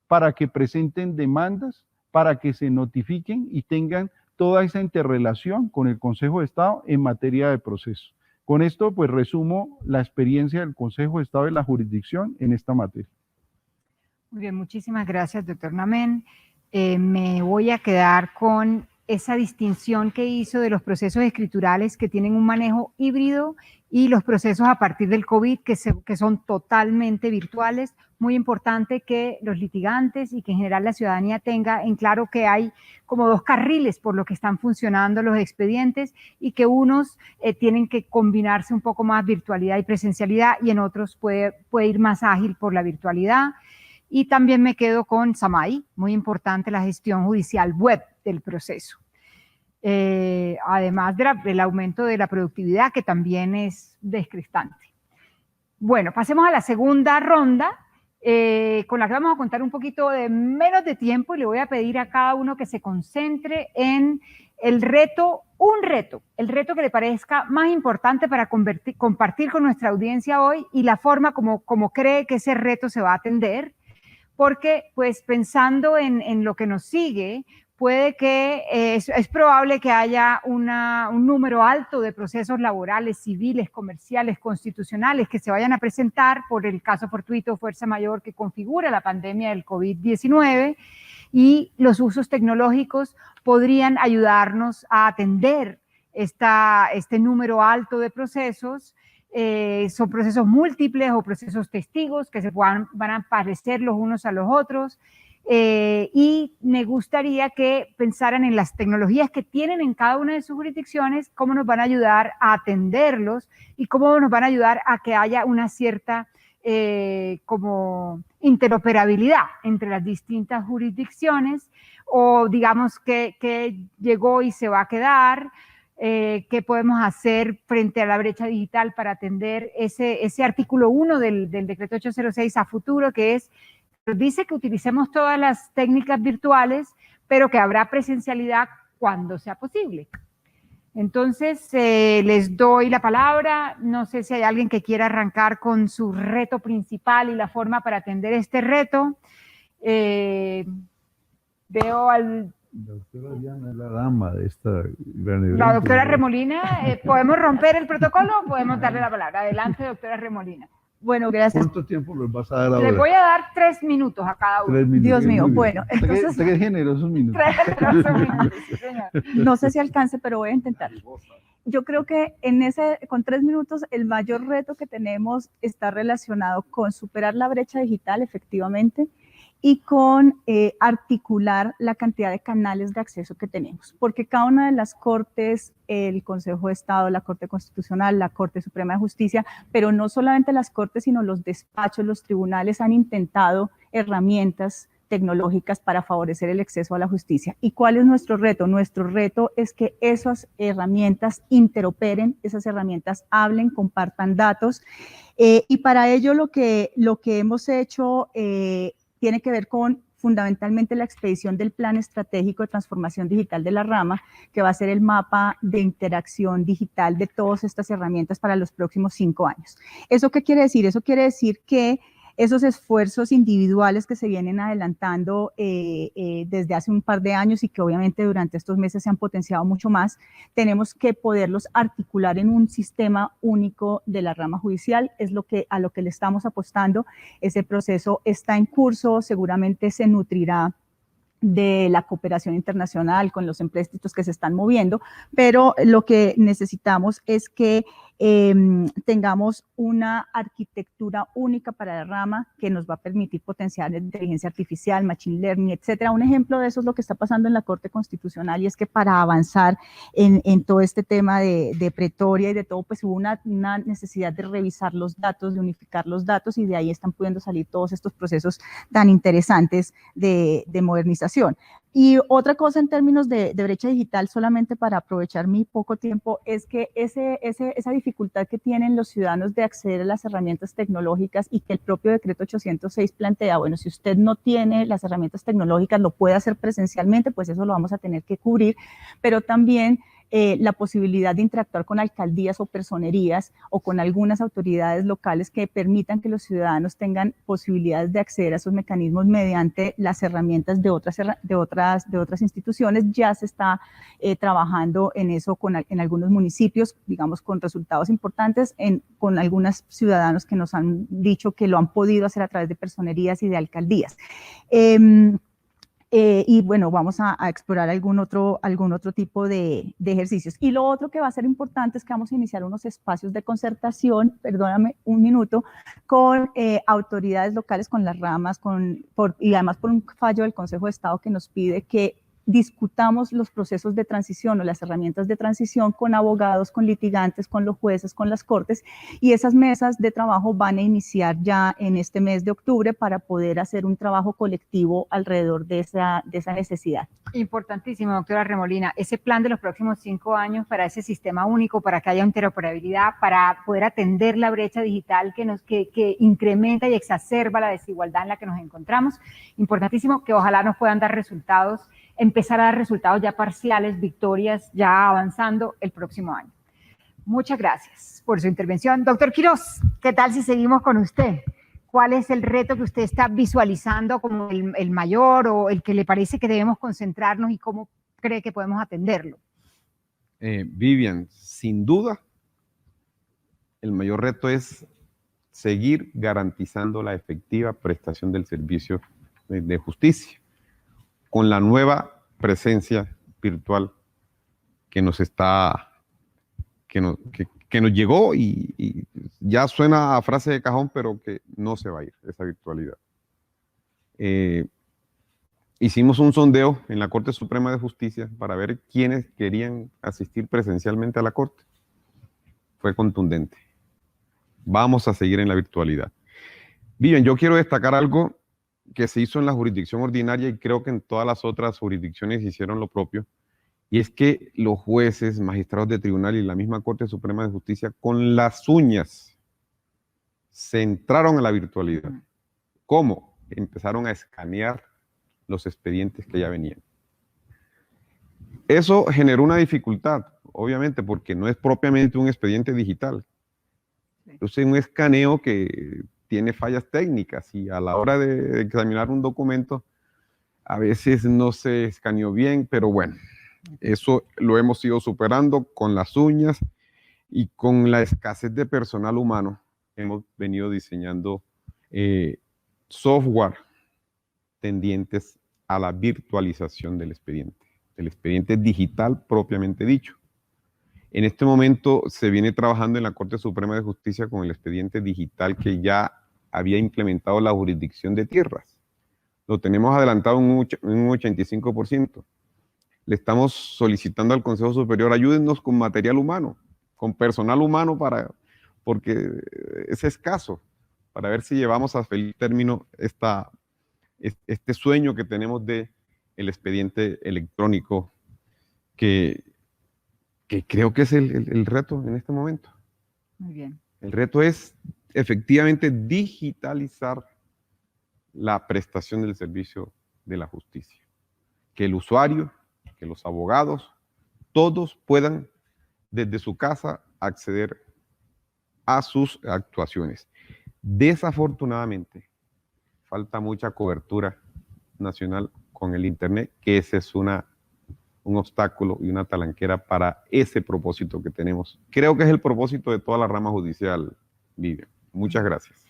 para que presenten demandas, para que se notifiquen y tengan toda esa interrelación con el Consejo de Estado en materia de proceso. Con esto, pues resumo la experiencia del Consejo de Estado y la jurisdicción en esta materia. Muy bien, muchísimas gracias, doctor Namen. Me voy a quedar con esa distinción que hizo de los procesos escriturales que tienen un manejo híbrido y los procesos a partir del COVID que son totalmente virtuales. Muy importante que los litigantes y que en general la ciudadanía tenga en claro que hay como dos carriles por los que están funcionando los expedientes y que unos tienen que combinarse un poco más virtualidad y presencialidad y en otros puede ir más ágil por la virtualidad. Y también me quedo con SAMAI, muy importante la gestión judicial web del proceso. Además del aumento de la productividad, que también es descristante. Bueno, pasemos a la segunda ronda con la que vamos a contar un poquito de menos de tiempo, y le voy a pedir a cada uno que se concentre en el reto que le parezca más importante para compartir con nuestra audiencia hoy y la forma como cree que ese reto se va a atender, porque pues pensando en lo que nos sigue, puede que es probable que haya un número alto de procesos laborales, civiles, comerciales, constitucionales que se vayan a presentar por el caso fortuito o fuerza mayor que configura la pandemia del COVID-19, y los usos tecnológicos podrían ayudarnos a atender este número alto de procesos. Son procesos múltiples o procesos testigos que van a parecer los unos a los otros. Y me gustaría que pensaran en las tecnologías que tienen en cada una de sus jurisdicciones, cómo nos van a ayudar a atenderlos y cómo nos van a ayudar a que haya una cierta como interoperabilidad entre las distintas jurisdicciones, o digamos que llegó y se va a quedar. ¿Qué podemos hacer frente a la brecha digital para atender ese artículo 1 del decreto 806 a futuro, que es, dice que utilicemos todas las técnicas virtuales, pero que habrá presencialidad cuando sea posible? Entonces, les doy la palabra. No sé si hay alguien que quiera arrancar con su reto principal y la forma para atender este reto. Veo al... La doctora Diana es la dama de esta gran evento. La doctora Remolina, ¿podemos romper el protocolo o podemos darle la palabra? Adelante, doctora Remolina. Bueno, gracias. ¿Cuánto tiempo les vas a dar ahora? Les voy a dar 3 minutos a cada uno. 3 minutos. Dios mío, Muy bien. bueno, entonces... Usted que es generoso, un minuto. 3 minutos, sí, señor. No sé si alcance, pero voy a intentar. Yo creo que con 3 minutos el mayor reto que tenemos está relacionado con superar la brecha digital, efectivamente, y con articular la cantidad de canales de acceso que tenemos, porque cada una de las cortes, el Consejo de Estado, la Corte Constitucional, la Corte Suprema de Justicia, pero no solamente las cortes, sino los despachos, los tribunales han intentado herramientas tecnológicas para favorecer el acceso a la justicia. ¿Y cuál es nuestro reto? Nuestro reto es que esas herramientas interoperen, esas herramientas hablen, compartan datos, y para ello lo que hemos hecho tiene que ver con fundamentalmente la expedición del Plan Estratégico de Transformación Digital de la Rama, que va a ser el mapa de interacción digital de todas estas herramientas para los próximos 5 años. ¿Eso qué quiere decir? Eso quiere decir que esos esfuerzos individuales que se vienen adelantando desde hace un par de años y que obviamente durante estos meses se han potenciado mucho más, tenemos que poderlos articular en un sistema único de la rama judicial. Es a lo que le estamos apostando. Ese proceso está en curso, seguramente se nutrirá de la cooperación internacional con los empréstitos que se están moviendo, pero lo que necesitamos es que tengamos una arquitectura única para la rama que nos va a permitir potenciar la inteligencia artificial, machine learning, etcétera. Un ejemplo de eso es lo que está pasando en la Corte Constitucional, y es que para avanzar en todo este tema de pretoria y de todo, pues hubo una necesidad de revisar los datos, de unificar los datos, y de ahí están pudiendo salir todos estos procesos tan interesantes de modernización. Y otra cosa en términos de brecha digital, solamente para aprovechar mi poco tiempo, es que esa dificultad que tienen los ciudadanos de acceder a las herramientas tecnológicas, y que el propio decreto 806 plantea, bueno, si usted no tiene las herramientas tecnológicas, lo puede hacer presencialmente, pues eso lo vamos a tener que cubrir, pero también la posibilidad de interactuar con alcaldías o personerías o con algunas autoridades locales que permitan que los ciudadanos tengan posibilidades de acceder a esos mecanismos mediante las herramientas de otras instituciones. Ya se está trabajando en eso en algunos municipios, digamos, con resultados importantes, con algunos ciudadanos que nos han dicho que lo han podido hacer a través de personerías y de alcaldías. Y bueno, vamos a explorar algún otro tipo de ejercicios. Y lo otro que va a ser importante es que vamos a iniciar unos espacios de concertación, perdóname un minuto, con autoridades locales, con las ramas, y además por un fallo del Consejo de Estado que nos pide que discutamos los procesos de transición o las herramientas de transición con abogados, con litigantes, con los jueces, con las cortes, y esas mesas de trabajo van a iniciar ya en este mes de octubre para poder hacer un trabajo colectivo alrededor de esa necesidad. Importantísimo, doctora Remolina, ese plan de los próximos 5 años para ese sistema único, para que haya interoperabilidad, para poder atender la brecha digital que incrementa y exacerba la desigualdad en la que nos encontramos, importantísimo, que ojalá nos puedan dar resultados, empezar a dar resultados ya parciales, victorias ya avanzando el próximo año. Muchas gracias por su intervención. Doctor Quiroz, ¿qué tal si seguimos con usted? ¿Cuál es el reto que usted está visualizando como el mayor o el que le parece que debemos concentrarnos y cómo cree que podemos atenderlo? Vivian, sin duda, el mayor reto es seguir garantizando la efectiva prestación del servicio de justicia con la nueva presencia virtual que nos está, que nos llegó y ya suena a frase de cajón, pero que no se va a ir, esa virtualidad. Hicimos un sondeo en la Corte Suprema de Justicia para ver quiénes querían asistir presencialmente a la Corte. Fue contundente. Vamos a seguir en la virtualidad. Bien, yo quiero destacar algo que se hizo en la jurisdicción ordinaria y creo que en todas las otras jurisdicciones hicieron lo propio. Y es que los jueces, magistrados de tribunal y la misma Corte Suprema de Justicia, con las uñas, se entraron a la virtualidad. ¿Cómo? Empezaron a escanear los expedientes que ya venían. Eso generó una dificultad, obviamente, porque no es propiamente un expediente digital. Entonces, un escaneo que tiene fallas técnicas y a la hora de examinar un documento, a veces no se escaneó bien, pero bueno. Eso lo hemos ido superando con las uñas y con la escasez de personal humano. Hemos venido diseñando software tendientes a la virtualización del expediente digital propiamente dicho. En este momento se viene trabajando en la Corte Suprema de Justicia con el expediente digital que ya había implementado la jurisdicción de tierras. Lo tenemos adelantado en un 85%. Le estamos solicitando al Consejo Superior, ayúdennos con material humano, con personal humano, porque es escaso, para ver si llevamos a feliz término este sueño que tenemos de el expediente electrónico, que creo que es el reto en este momento. Muy bien. El reto es efectivamente digitalizar la prestación del servicio de la justicia. Que el usuario, que los abogados, todos puedan desde su casa acceder a sus actuaciones. Desafortunadamente, falta mucha cobertura nacional con el Internet, que ese es un obstáculo y una talanquera para ese propósito que tenemos. Creo que es el propósito de toda la rama judicial, Vivian. Muchas gracias.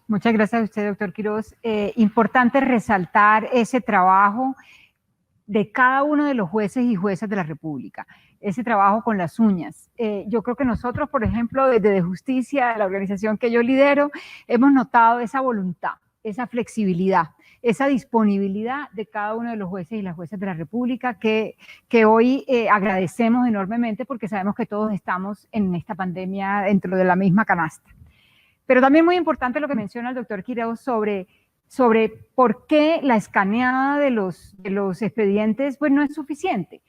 Muchas gracias a usted, doctor Quiroz. Importante resaltar ese trabajo de cada uno de los jueces y juezas de la República, ese trabajo con las uñas. Yo creo que nosotros, por ejemplo, desde De Justicia, la organización que yo lidero, hemos notado esa voluntad, esa flexibilidad, esa disponibilidad de cada uno de los jueces y las juezas de la República que hoy agradecemos enormemente porque sabemos que todos estamos en esta pandemia dentro de la misma canasta. Pero también muy importante lo que menciona el doctor Quiroz sobre por qué la escaneada de los expedientes pues no es suficiente.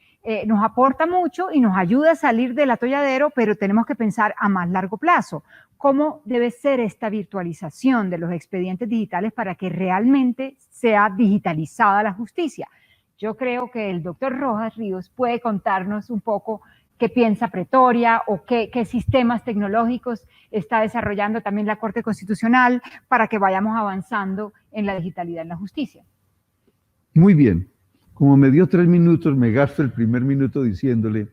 Nos aporta mucho y nos ayuda a salir del atolladero, pero tenemos que pensar a más largo plazo. ¿Cómo debe ser esta virtualización de los expedientes digitales para que realmente sea digitalizada la justicia? Yo creo que el doctor Rojas Ríos puede contarnos un poco qué piensa Pretoria o qué sistemas tecnológicos está desarrollando también la Corte Constitucional para que vayamos avanzando en la digitalidad en la justicia. Muy bien. Como me dio 3 minutos, me gasto el primer minuto diciéndole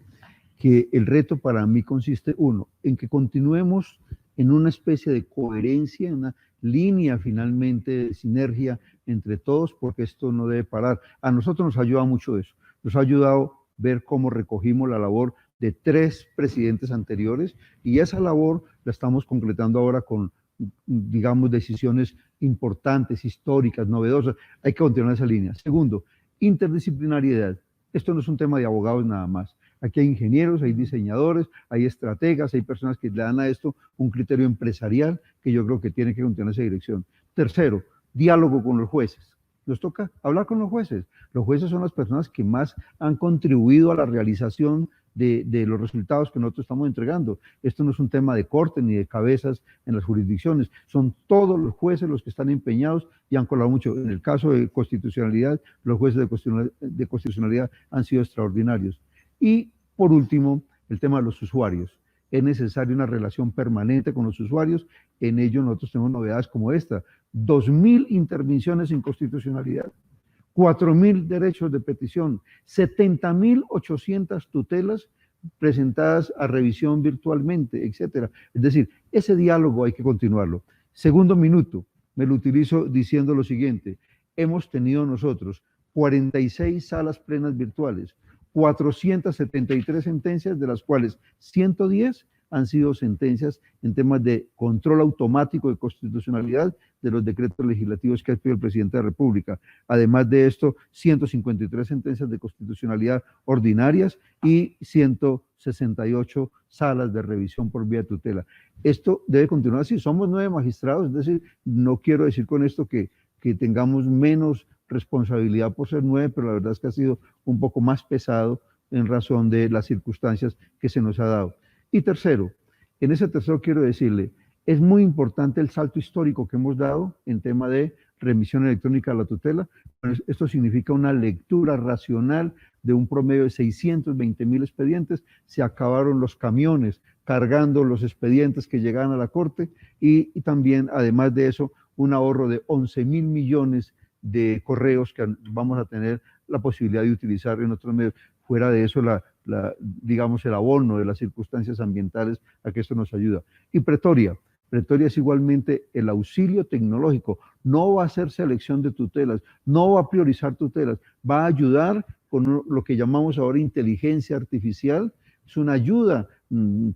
que el reto para mí consiste, uno, en que continuemos en una especie de coherencia, en una línea finalmente de sinergia entre todos, porque esto no debe parar. A nosotros nos ayuda mucho eso. Nos ha ayudado ver cómo recogimos la labor de 3 presidentes anteriores y esa labor la estamos concretando ahora con, digamos, decisiones importantes, históricas, novedosas. Hay que continuar esa línea. Segundo, interdisciplinariedad. Esto no es un tema de abogados nada más. Aquí hay ingenieros, hay diseñadores, hay estrategas, hay personas que le dan a esto un criterio empresarial que yo creo que tiene que continuar esa dirección. Tercero, diálogo con los jueces. nos toca hablar con los jueces. Los jueces son las personas que más han contribuido a la realización de los resultados que nosotros estamos entregando. Esto no es un tema de corte ni de cabezas en las jurisdicciones, son todos los jueces los que están empeñados y han colaborado mucho. En el caso de constitucionalidad, los jueces de constitucionalidad han sido extraordinarios. Y por último, el tema de los usuarios. Es necesaria una relación permanente con los usuarios. En ello nosotros tenemos novedades como esta: 2.000 intervenciones en constitucionalidad, 4.000 derechos de petición, 70.800 tutelas presentadas a revisión virtualmente, etcétera. Es decir, ese diálogo hay que continuarlo. Segundo minuto, me lo utilizo diciendo lo siguiente: hemos tenido nosotros 46 salas plenas virtuales, 473 sentencias, de las cuales 110 han sido sentencias en temas de control automático de constitucionalidad de los decretos legislativos que ha pedido el presidente de la República. Además de esto, 153 sentencias de constitucionalidad ordinarias y 168 salas de revisión por vía de tutela. Esto debe continuar así. Somos 9 magistrados, es decir, no quiero decir con esto que tengamos menos responsabilidad por ser 9, pero la verdad es que ha sido un poco más pesado en razón de las circunstancias que se nos ha dado. Y tercero, en ese tercero quiero decirle, es muy importante el salto histórico que hemos dado en tema de remisión electrónica de la tutela. Esto significa una lectura racional de un promedio de 620.000 expedientes. Se acabaron los camiones cargando los expedientes que llegaban a la Corte y también, además de eso, un ahorro de 11.000 millones de correos que vamos a tener la posibilidad de utilizar en otros medios. Fuera de eso, digamos, el abono de las circunstancias ambientales a que esto nos ayuda. Y Pretoria es igualmente el auxilio tecnológico. No va a hacer selección de tutelas, no va a priorizar tutelas, va a ayudar con lo que llamamos ahora inteligencia artificial. Es una ayuda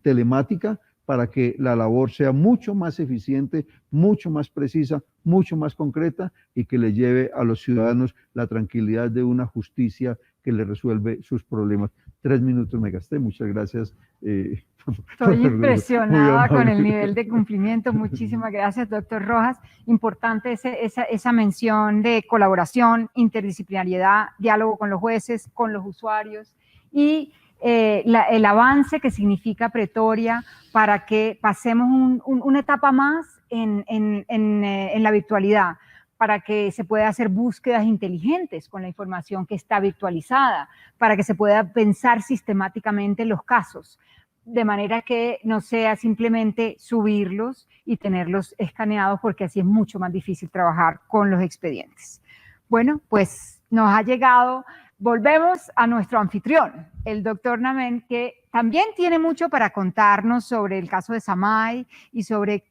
telemática para que la labor sea mucho más eficiente, mucho más precisa, mucho más concreta y que le lleve a los ciudadanos la tranquilidad de una justicia que le resuelve sus problemas. 3 minutos me gasté, muchas gracias. Estoy impresionada con el nivel de cumplimiento. Muchísimas gracias, doctor Rojas. Importante esa mención de colaboración, interdisciplinariedad, diálogo con los jueces, con los usuarios y el avance que significa Pretoria para que pasemos una etapa más en la virtualidad, para que se pueda hacer búsquedas inteligentes con la información que está virtualizada, para que se pueda pensar sistemáticamente los casos, de manera que no sea simplemente subirlos y tenerlos escaneados, porque así es mucho más difícil trabajar con los expedientes. Bueno, pues nos ha llegado, volvemos a nuestro anfitrión, el doctor Namen, que también tiene mucho para contarnos sobre el caso de Samay y sobre...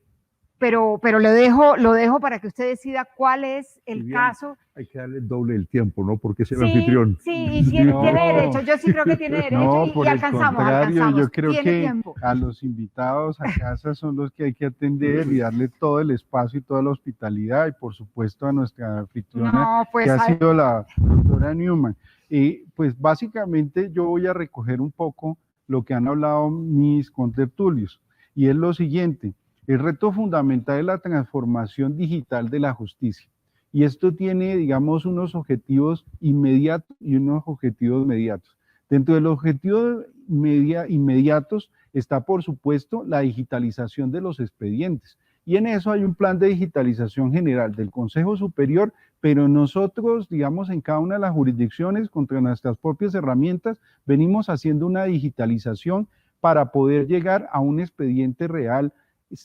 Pero lo dejo para que usted decida cuál es el caso. Hay que darle el doble del tiempo, ¿no? Porque es el anfitrión. Sí, y tiene derecho. Yo sí creo que tiene derecho No, y por el contrario, yo creo tiene que tiempo. a los invitados a casa son los que hay que atender y darle todo el espacio y toda la hospitalidad y por supuesto a nuestra anfitriona que ha sido la doctora Newman. Y pues básicamente yo voy a recoger un poco lo que han hablado mis contertulios y es lo siguiente. El reto fundamental es la transformación digital de la justicia. Y esto tiene, digamos, unos objetivos inmediatos y unos objetivos mediatos. Dentro de los objetivos inmediatos está, por supuesto, la digitalización de los expedientes. Y en eso hay un plan de digitalización general del Consejo Superior, pero nosotros, digamos, en cada una de las jurisdicciones, contra nuestras propias herramientas, venimos haciendo una digitalización para poder llegar a un expediente real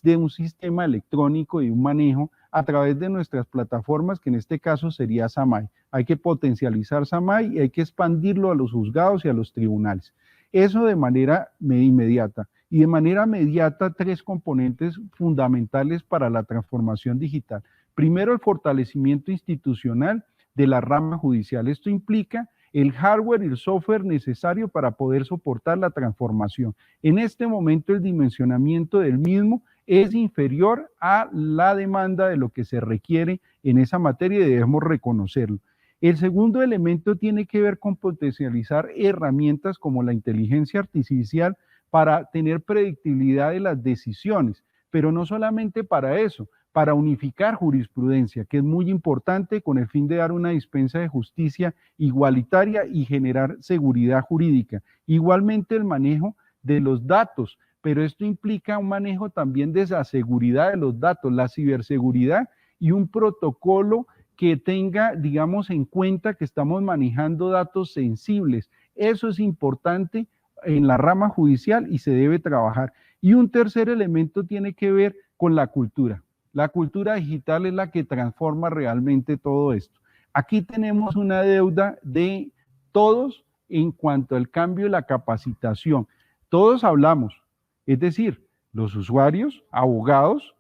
de un sistema electrónico y un manejo a través de nuestras plataformas, que en este caso sería Samay. Hay que potencializar Samay y hay que expandirlo a los juzgados y a los tribunales. Eso de manera inmediata. Y de manera mediata, 3 componentes fundamentales para la transformación digital. Primero, el fortalecimiento institucional de la rama judicial. Esto implica el hardware y el software necesario para poder soportar la transformación. En este momento, el dimensionamiento del mismo es inferior a la demanda de lo que se requiere en esa materia y debemos reconocerlo. El segundo elemento tiene que ver con potencializar herramientas como la inteligencia artificial para tener predictibilidad de las decisiones, pero no solamente para eso, para unificar jurisprudencia, que es muy importante con el fin de dar una dispensa de justicia igualitaria y generar seguridad jurídica. Igualmente el manejo de los datos, pero esto implica un manejo también de la seguridad de los datos, la ciberseguridad y un protocolo que tenga, digamos, en cuenta que estamos manejando datos sensibles. Eso es importante en la rama judicial y se debe trabajar. Y un tercer elemento tiene que ver con la cultura. La cultura digital es la que transforma realmente todo esto. Aquí tenemos una deuda de todos en cuanto al cambio y la capacitación. Todos hablamos, es decir, los usuarios, abogados,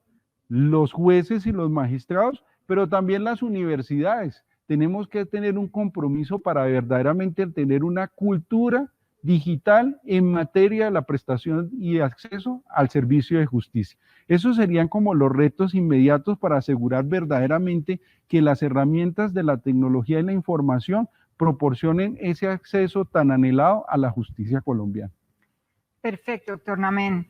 los jueces y los magistrados, pero también las universidades. Tenemos que tener un compromiso para verdaderamente tener una cultura digital en materia de la prestación y acceso al servicio de justicia. Esos serían como los retos inmediatos para asegurar verdaderamente que las herramientas de la tecnología y la información proporcionen ese acceso tan anhelado a la justicia colombiana. Perfecto, doctor Namen.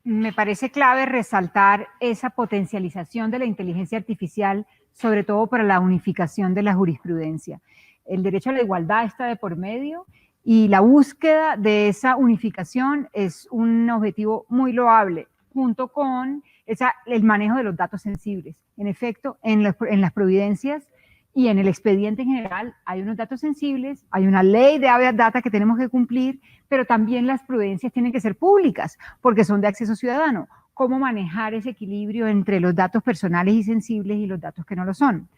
Me parece clave resaltar esa potencialización de la inteligencia artificial, sobre todo para la unificación de la jurisprudencia. El derecho a la igualdad está de por medio y la búsqueda de esa unificación es un objetivo muy loable, junto con el manejo de los datos sensibles. En efecto, en las providencias y en el expediente en general hay unos datos sensibles, hay una ley de habeas data que tenemos que cumplir, pero también las providencias tienen que ser públicas porque son de acceso ciudadano. ¿Cómo manejar ese equilibrio entre los datos personales y sensibles y los datos que no lo son?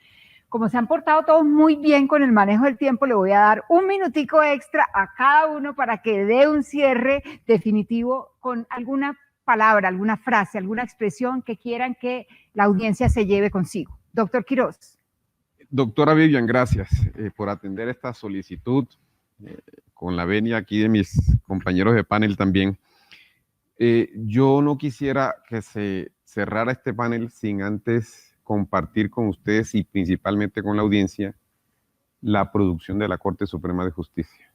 Como se han portado todos muy bien con el manejo del tiempo, le voy a dar un minutico extra a cada uno para que dé un cierre definitivo con alguna palabra, alguna frase, alguna expresión que quieran que la audiencia se lleve consigo. Doctor Quiroz. Doctora Vivian, gracias por atender esta solicitud, con la venia aquí de mis compañeros de panel también. Yo no quisiera que se cerrara este panel sin antes compartir con ustedes y principalmente con la audiencia la producción de la Corte Suprema de Justicia.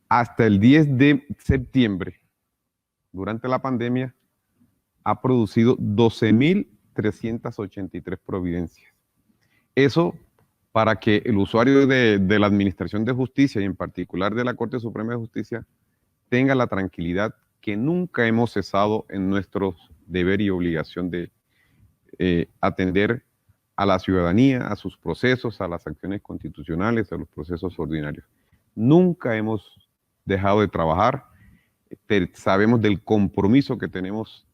Hasta el 10 de septiembre, durante la pandemia, ha producido 12.383 providencias. Eso para que el usuario de la Administración de Justicia y en particular de la Corte Suprema de Justicia tenga la tranquilidad que nunca hemos cesado en nuestro deber y obligación de atender a la ciudadanía, a sus procesos, a las acciones constitucionales, a los procesos ordinarios. Nunca hemos dejado de trabajar, sabemos del compromiso que tenemos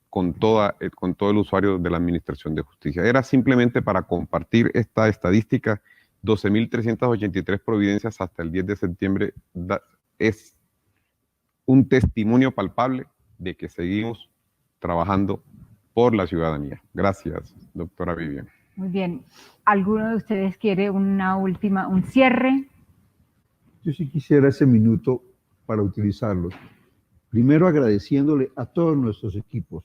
con todo el usuario de la Administración de Justicia. Era simplemente para compartir esta estadística. 12.383 providencias hasta el 10 de septiembre es un testimonio palpable de que seguimos trabajando por la ciudadanía. Gracias, doctora Vivian. Muy bien. ¿Alguno de ustedes quiere un cierre? Yo sí quisiera ese minuto para utilizarlo. Primero agradeciéndole a todos nuestros equipos.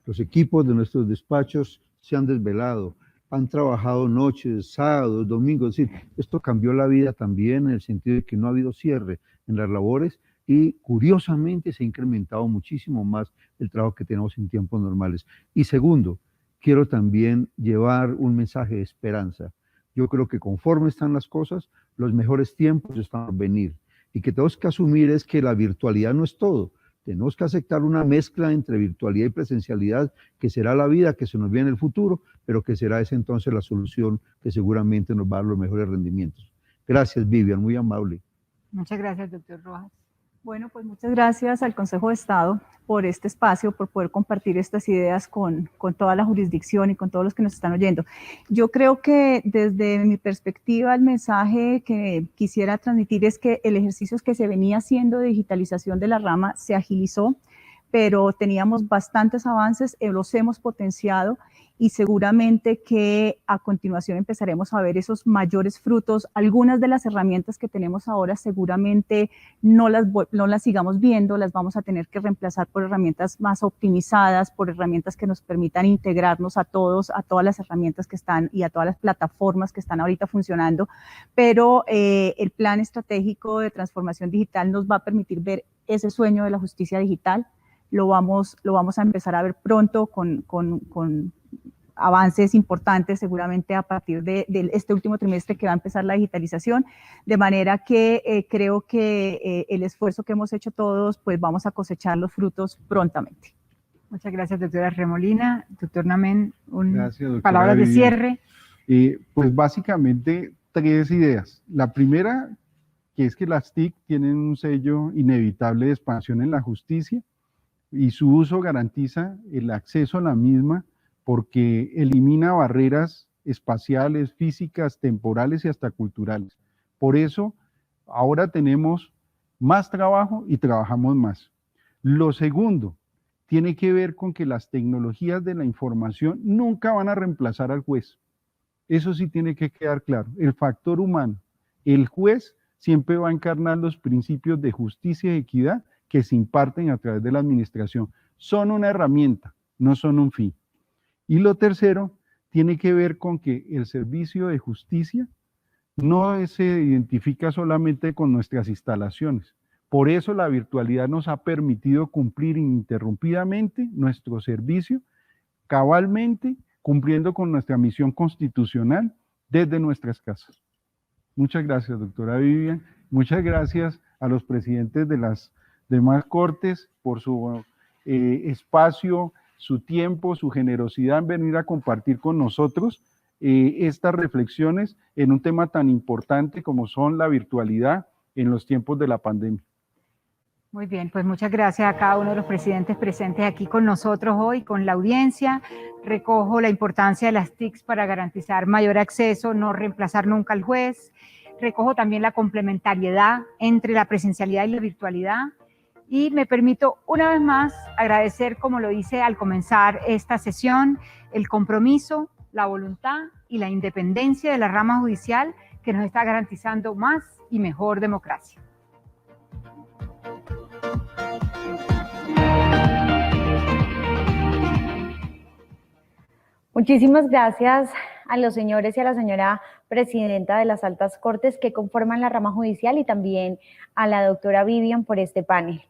Los equipos de nuestros despachos se han desvelado, han trabajado noches, sábados, domingos. Es decir, esto cambió la vida también en el sentido de que no ha habido cierre en las labores y curiosamente se ha incrementado muchísimo más el trabajo que tenemos en tiempos normales. Y segundo, quiero también llevar un mensaje de esperanza. Yo creo que conforme están las cosas, los mejores tiempos están por venir. Y que tenemos que asumir es que la virtualidad no es todo. Tenemos que aceptar una mezcla entre virtualidad y presencialidad, que será la vida que se nos viene en el futuro, pero que será esa entonces la solución que seguramente nos va a dar los mejores rendimientos. Gracias, Vivian, muy amable. Muchas gracias, doctor Rojas. Bueno, pues muchas gracias al Consejo de Estado por este espacio, por poder compartir estas ideas con toda la jurisdicción y con todos los que nos están oyendo. Yo creo que desde mi perspectiva el mensaje que quisiera transmitir es que el ejercicio que se venía haciendo de digitalización de la rama se agilizó, pero teníamos bastantes avances, los hemos potenciado y seguramente que a continuación empezaremos a ver esos mayores frutos. Algunas de las herramientas que tenemos ahora seguramente no las sigamos viendo, las vamos a tener que reemplazar por herramientas más optimizadas, por herramientas que nos permitan integrarnos a todas las herramientas que están y a todas las plataformas que están ahorita funcionando, pero el plan estratégico de transformación digital nos va a permitir ver ese sueño de la justicia digital. Lo vamos a empezar a ver pronto con avances importantes seguramente a partir de este último trimestre que va a empezar la digitalización, de manera que creo que el esfuerzo que hemos hecho todos, pues vamos a cosechar los frutos prontamente. Muchas gracias, doctora Remolina. Doctor Namen, Gracias, doctora palabras de Vivian. cierre. Pues básicamente 3 ideas. La primera, que es que las TIC tienen un sello inevitable de expansión en la justicia y su uso garantiza el acceso a la misma porque elimina barreras espaciales, físicas, temporales y hasta culturales. Por eso, ahora tenemos más trabajo y trabajamos más. Lo segundo, tiene que ver con que las tecnologías de la información nunca van a reemplazar al juez. Eso sí tiene que quedar claro. El factor humano, el juez siempre va a encarnar los principios de justicia y equidad que se imparten a través de la administración. Son una herramienta, no son un fin. Y lo tercero tiene que ver con que el servicio de justicia no se identifica solamente con nuestras instalaciones. Por eso la virtualidad nos ha permitido cumplir ininterrumpidamente nuestro servicio, cabalmente, cumpliendo con nuestra misión constitucional desde nuestras casas. Muchas gracias, doctora Vivian. Muchas gracias a los presidentes de las demás cortes por su espacio, su tiempo, su generosidad en venir a compartir con nosotros estas reflexiones en un tema tan importante como son la virtualidad en los tiempos de la pandemia. Muy bien, pues muchas gracias a cada uno de los presidentes presentes aquí con nosotros hoy, con la audiencia. Recojo la importancia de las TICs para garantizar mayor acceso, no reemplazar nunca al juez. Recojo también la complementariedad entre la presencialidad y la virtualidad. Y me permito una vez más agradecer, como lo hice al comenzar esta sesión, el compromiso, la voluntad y la independencia de la rama judicial que nos está garantizando más y mejor democracia. Muchísimas gracias a los señores y a la señora presidenta de las altas cortes que conforman la rama judicial y también a la doctora Vivian por este panel.